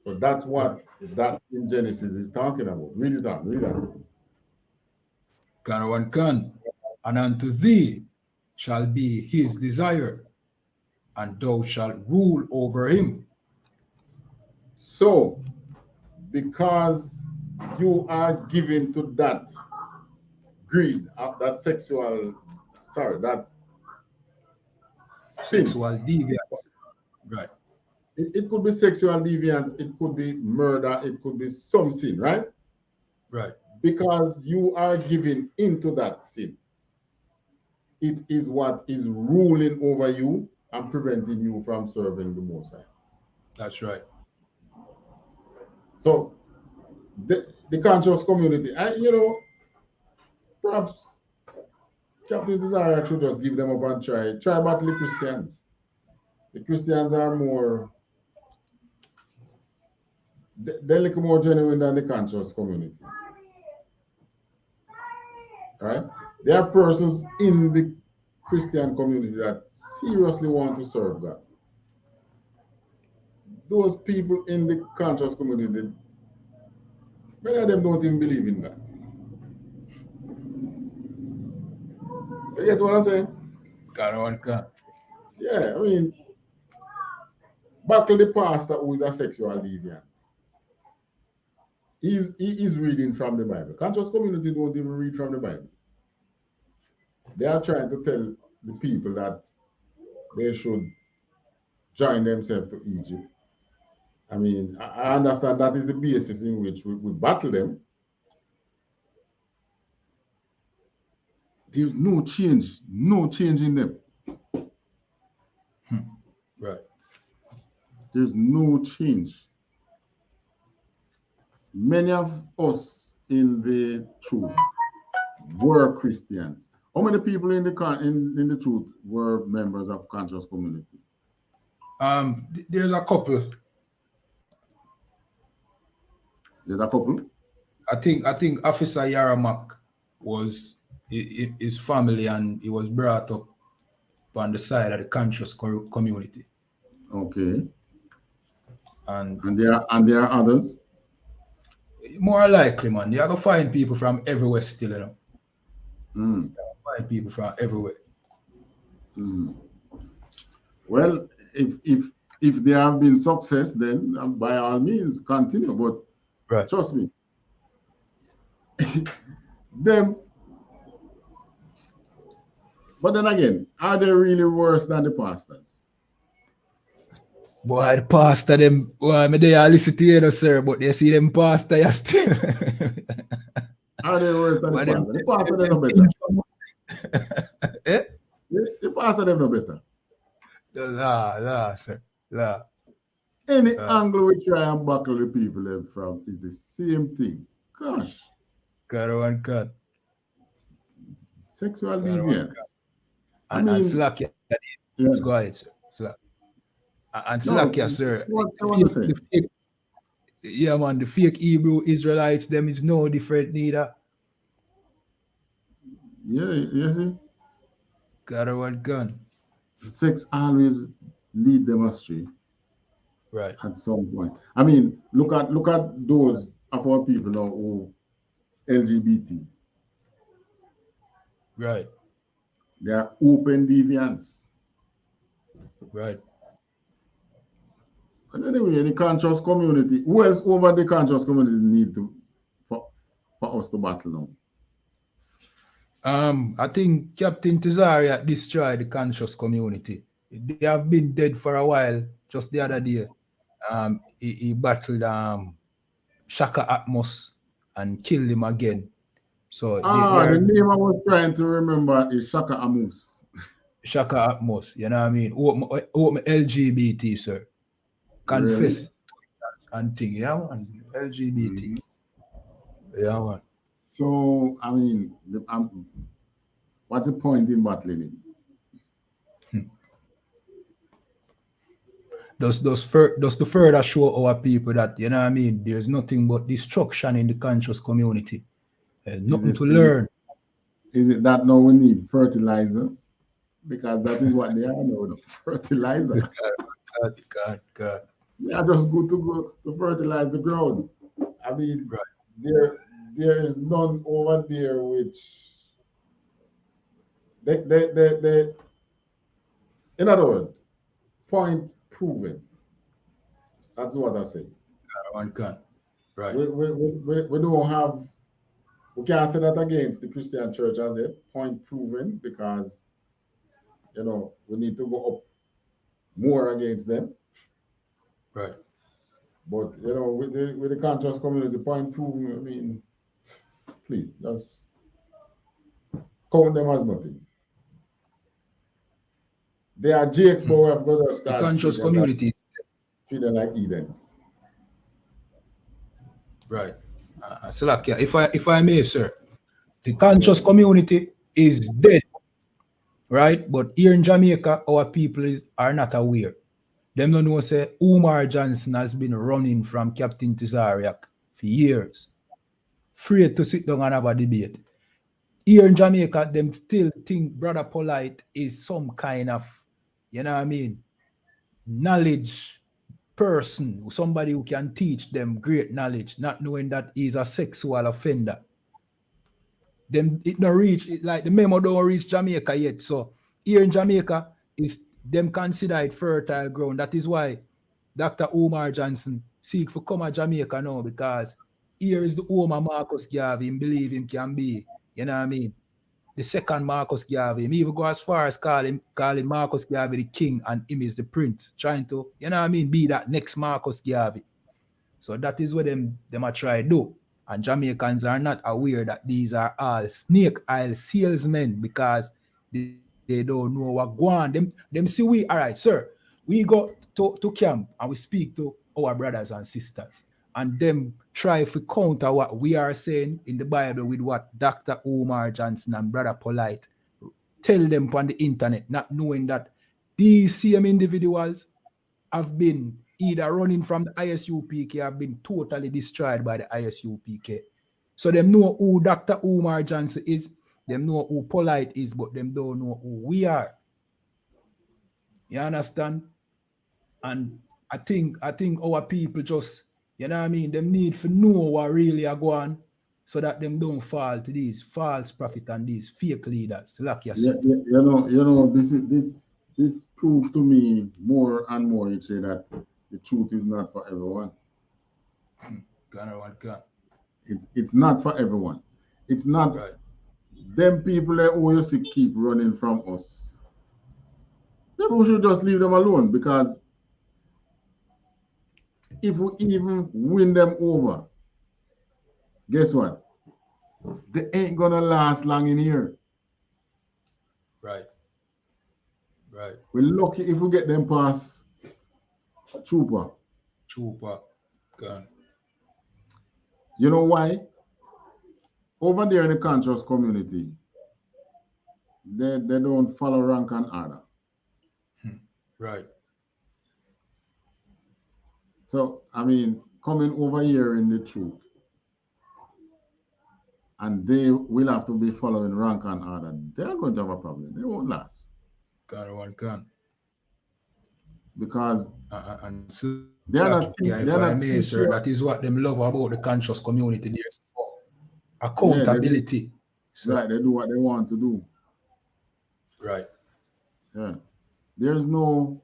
Speaker 6: So that's what that in Genesis is talking about. Read it out, read it out.
Speaker 5: And unto thee shall be his desire, and thou shalt rule over him.
Speaker 6: So, because you are given to that greed, that sexual, that
Speaker 5: sexual deviance. Right.
Speaker 6: It could be sexual deviance, it could be murder, it could be some sin, right?
Speaker 5: Right.
Speaker 6: Because you are given into that sin. It is what is ruling over you and preventing you from serving the Most High.
Speaker 5: That's right.
Speaker 6: So, the conscious community, perhaps Captain Desire should just give them up and try battle the Christians. The Christians are more, they're little more genuine than the conscious community. Right? There are persons in the Christian community that seriously want to serve God. Those people in the conscious community, many of them don't even believe in God. You get what I'm saying? Yeah, I mean, battle the pastor who is a sexual deviant. He is reading from the Bible. Conscious community don't even read from the Bible. They are trying to tell the people that they should join themselves to Egypt. I mean, I understand that is the basis in which we battle them. There's no change in them.
Speaker 5: Right.
Speaker 6: There's no change. Many of us in the truth were Christians. How many people in the truth were members of conscious community?
Speaker 5: There's a couple.
Speaker 6: There's a couple?
Speaker 5: I think Officer Yaramak was his family, and he was brought up on the side of the conscious community.
Speaker 6: Okay.
Speaker 5: And
Speaker 6: there are others?
Speaker 5: More likely, man. You have to find people from everywhere still, you know.
Speaker 6: Mm.
Speaker 5: Find people from everywhere.
Speaker 6: Mm. Well, if there have been success, then by all means continue. But trust me, but then again, are they really worse than the pastors?
Speaker 5: Boy, the pastor them, boy, they listen to you, sir, but they see them pastor, you still.
Speaker 6: Are they worse than the pastor? The pastor they know better.
Speaker 5: Eh?
Speaker 6: The pastor they know better.
Speaker 5: Nah, sir. Nah.
Speaker 6: Any angle we try and buckle the people from is the same thing. Gosh.
Speaker 5: God.
Speaker 6: Sexual deviance.
Speaker 5: And slack, yeah. Go ahead, sir. Slack. And slack, yeah, sir. Yeah, man, the fake Hebrew Israelites, them is no different neither.
Speaker 6: Yeah, you see?
Speaker 5: Got a gun.
Speaker 6: Sex always lead them astray
Speaker 5: Right.
Speaker 6: at some point. I mean, look at those of our people now who LGBT.
Speaker 5: Right.
Speaker 6: They are open deviants.
Speaker 5: Right.
Speaker 6: But anyway, the conscious community, who else over the conscious community need to for us to battle now?
Speaker 5: I think Captain Tizaria destroyed the conscious community. They have been dead for a while. Just the other day, he battled Shaka Atmos and killed him again. So they
Speaker 6: The
Speaker 5: are
Speaker 6: name I was trying to remember is Shaka Amus.
Speaker 5: Shaka Atmos. You know what I mean? Open LGBT, sir. Confess
Speaker 6: Really?
Speaker 5: and thing. Yeah, man. LGBT. Yeah, man.
Speaker 6: So, I mean, what's the point in battling him?
Speaker 5: Does to further show our people that, you know what I mean, there's nothing but destruction in the conscious community. There's nothing to learn.
Speaker 6: Is it that now we need fertilizers? Because that is what they are now, fertilizer.
Speaker 5: God.
Speaker 6: They are just good to fertilize the ground. I mean,
Speaker 5: right.
Speaker 6: there is none over there which they in other words, point proven. That's what I say.
Speaker 5: One can. Right.
Speaker 6: We don't have, we can't say that against the Christian church as a point proven, because you know we need to go up more against them.
Speaker 5: Right.
Speaker 6: But you know, with the conscious community, point proven, I mean, please just count them as nothing. They are GX, but we have got to start
Speaker 5: the conscious community.
Speaker 6: Treat them like Edens.
Speaker 5: Right. Salakia, if I may, sir, the conscious community is dead. Right? But here in Jamaica, our people are not aware. Them don't know, say, Umar Johnson has been running from Captain Tizariak for years. Afraid to sit down and have a debate. Here in Jamaica, them still think Brother Polite is some kind of, you know what I mean, knowledge person, somebody who can teach them great knowledge, not knowing that he's a sexual offender. Them it don't reach, like the memo don't reach Jamaica yet. So here in Jamaica, is them consider it fertile ground. That is why Dr. Umar Johnson seek for come to Jamaica now, because here is the home of Marcus Garvey. Him believe him can be, you know what I mean, the second Marcus Garvey. Him even go as far as calling Marcus Garvey the king and him is the prince, trying to, you know what I mean, be that next Marcus Garvey. So that is what them are trying to do. And Jamaicans are not aware that these are all snake oil salesmen, because they don't know what go on. Them see we, all right, sir, we go to camp and we speak to our brothers and sisters, and them try to counter what we are saying in the Bible with what Dr. Umar Johnson and Brother Polite tell them on the internet, not knowing that these same individuals have been either running from the ISUPK, have been totally destroyed by the ISUPK. So them know who Dr. Umar Johnson is, them know who Polite is, but them don't know who we are. You understand? And I think our people just, you know what I mean, them need to know what really are going on, so that them don't fall to these false prophets and these fake leaders. Like you said.
Speaker 6: You know, this proves to me more and more, you say that the truth is not for everyone. It's not for everyone. It's not right. Them people that always keep running from us. Maybe we should just leave them alone, because if we even win them over, guess what? They ain't gonna last long in here.
Speaker 5: Right.
Speaker 6: We're lucky if we get them past Trooper.
Speaker 5: Gone.
Speaker 6: You know why? Over there in the conscious community, they don't follow rank and order.
Speaker 5: Right.
Speaker 6: So, I mean, coming over here in the truth, and they will have to be following rank and order, they're going to have a problem. They won't last. Because
Speaker 5: And so
Speaker 6: they're
Speaker 5: that,
Speaker 6: not
Speaker 5: yeah, if I may, sir, that is what them love about the conscious community there. Accountability.
Speaker 6: Right, they do what they want to do.
Speaker 5: Right.
Speaker 6: Yeah. There's no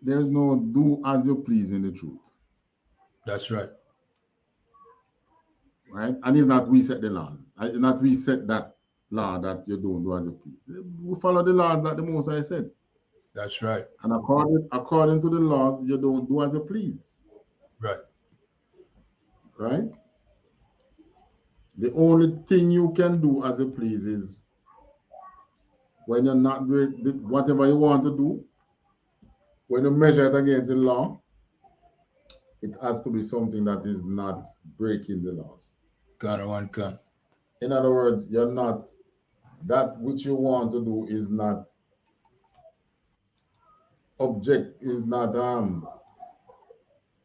Speaker 6: do as you please in the truth.
Speaker 5: That's right.
Speaker 6: Right? And it's not we set the laws. It's not we set that law that you don't do as you please. We follow the laws that the Most High said.
Speaker 5: That's right.
Speaker 6: And according to the laws, you don't do as you please.
Speaker 5: Right.
Speaker 6: Right? The only thing you can do as you please is when you're not doing whatever you want to do, when you measure it against the law, it has to be something that is not breaking the laws. In other words, you're not, that which you want to do is not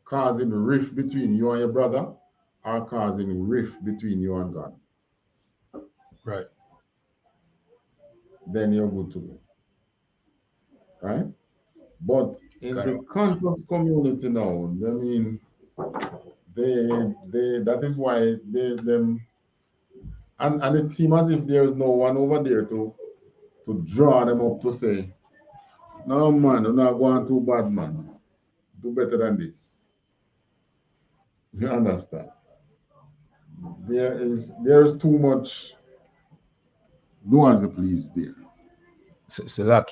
Speaker 6: causing rift between you and your brother, or causing rift between you and God.
Speaker 5: Right.
Speaker 6: Then you're good to go. Right? But in the conscious community now, I mean, that is why them and it seems as if there is no one over there to draw them up to say, no man, you're not going too bad, man. Do better than this. You understand? There is too much do as you please there.
Speaker 5: So like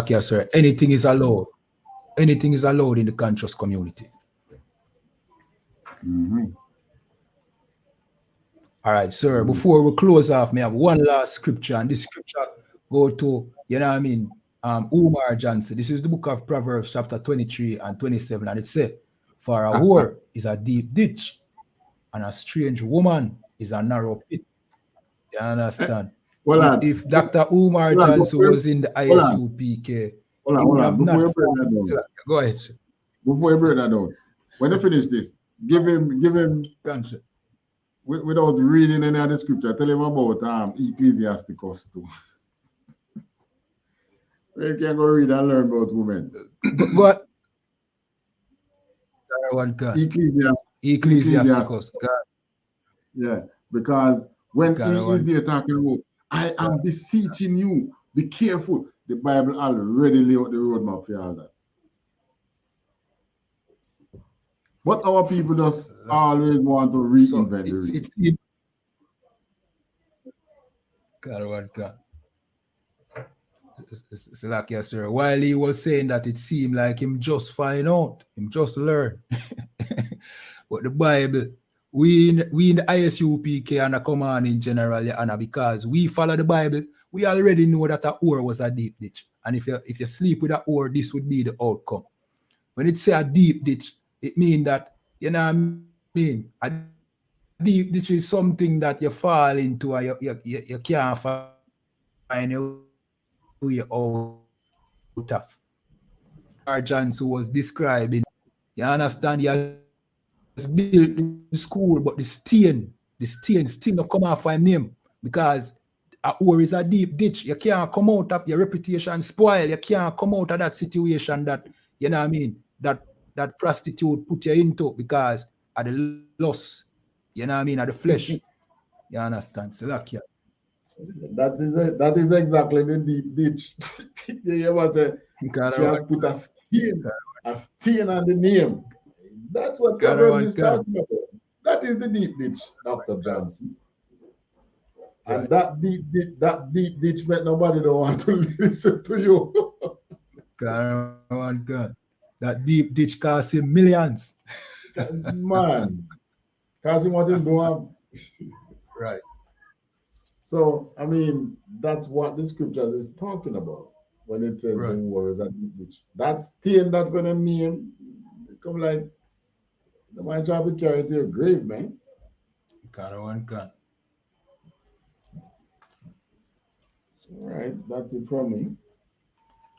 Speaker 5: yes, sir, anything is allowed. Anything is allowed in the conscious community.
Speaker 6: Mm-hmm.
Speaker 5: All right, sir. Mm-hmm. Before we close off, I have one last scripture, and this scripture go to, you know what I mean, Umar Johnson. This is the book of Proverbs, chapter 23 and 27, and it says, "For a whore is a deep ditch, and a strange woman is a narrow pit." You understand?
Speaker 6: Well,
Speaker 5: if Dr. Umar Johnson was in the ISUPK,
Speaker 6: hold on.
Speaker 5: Go ahead, sir.
Speaker 6: Before you break that down, when you finish this, give him
Speaker 5: answer.
Speaker 6: Without reading any of the scripture, tell him about Ecclesiasticus too. You can go read and learn about women.
Speaker 5: What?
Speaker 6: Ecclesiasticus. Yeah, because when he is there talking about, I am beseeching you, be careful. The Bible already lay out the roadmap for all that. But our people just always want to reinvent the wheel.
Speaker 5: So like yes, sir. While he was saying that, it seemed like him just find out, him just learn. But the Bible, we in the ISUPK and the command in general, Anna, because we follow the Bible, we already know that a whore was a deep ditch. And if you sleep with a whore, this would be the outcome. When it say a deep ditch, it means that, you know what I mean? A deep ditch is something that you fall into and you can't find your way out of. Umar Johnson was describing, you understand, he has built the school, but the stain still not come off his name, because a whore is a deep ditch. You can't come out of your reputation spoil. You can't come out of that situation that, you know what I mean, that prostitute put you into because of the lust, you know what I mean, of the flesh. You understand? So like, yeah.
Speaker 6: That is exactly the deep ditch. You must say, she has put a stain on the name. That's what Proverbs is talking about. That is the deep ditch, Dr. Johnson. And that deep ditch meant nobody don't want to listen to you.
Speaker 5: God. That deep ditch cost him millions.
Speaker 6: Man, cost him what he don't have.
Speaker 5: Right.
Speaker 6: So, I mean, that's what the scriptures is talking about when it says the war is a deep ditch. That stain that's going to name, it come like, the man try to carry to your grave, man.
Speaker 5: Can.
Speaker 6: All right, that's it from me.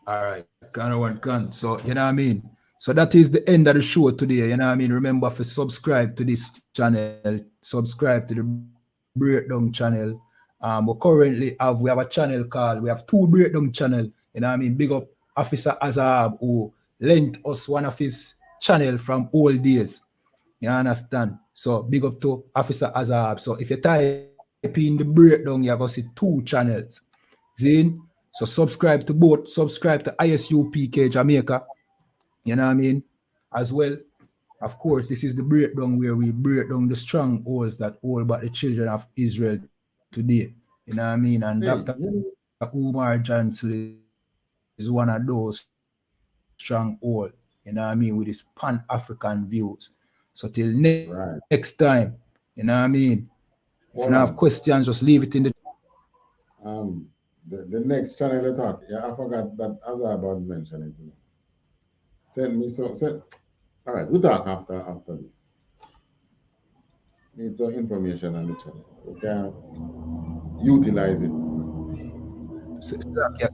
Speaker 5: All right, can. So, you know what I mean? So that is the end of the show today. You know what I mean? Remember to subscribe to this channel, subscribe to the Breakdown channel. We have a channel called, we have 2 Breakdown channel. You know what I mean? Big up Officer Azab, who lent us one of his channel from old days. You understand? So big up to Officer Azab. So if you type in the Breakdown, you're going to see 2 channels. See? So subscribe to both. Subscribe to ISUPK Jamaica. You know what I mean? As well, of course, this is the Breakdown where we break down the strongholds that hold back the children of Israel today. You know what I mean? And Dr. Umar Johnson is one of those strongholds, you know what I mean, with his Pan-African views. So till next time, you know what I mean? If you have questions, just leave it in the...
Speaker 6: The next channel you talk, yeah, I forgot that as I about mentioning it. Send me some. All right, we'll talk after this. Need some information on the channel. We can utilize it.
Speaker 5: Yes,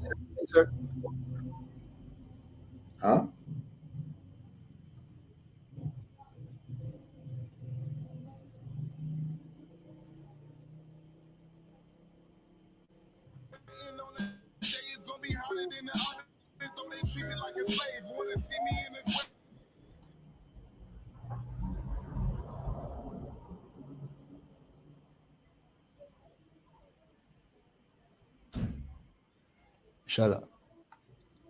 Speaker 5: sir.
Speaker 6: Huh?
Speaker 5: Shut up.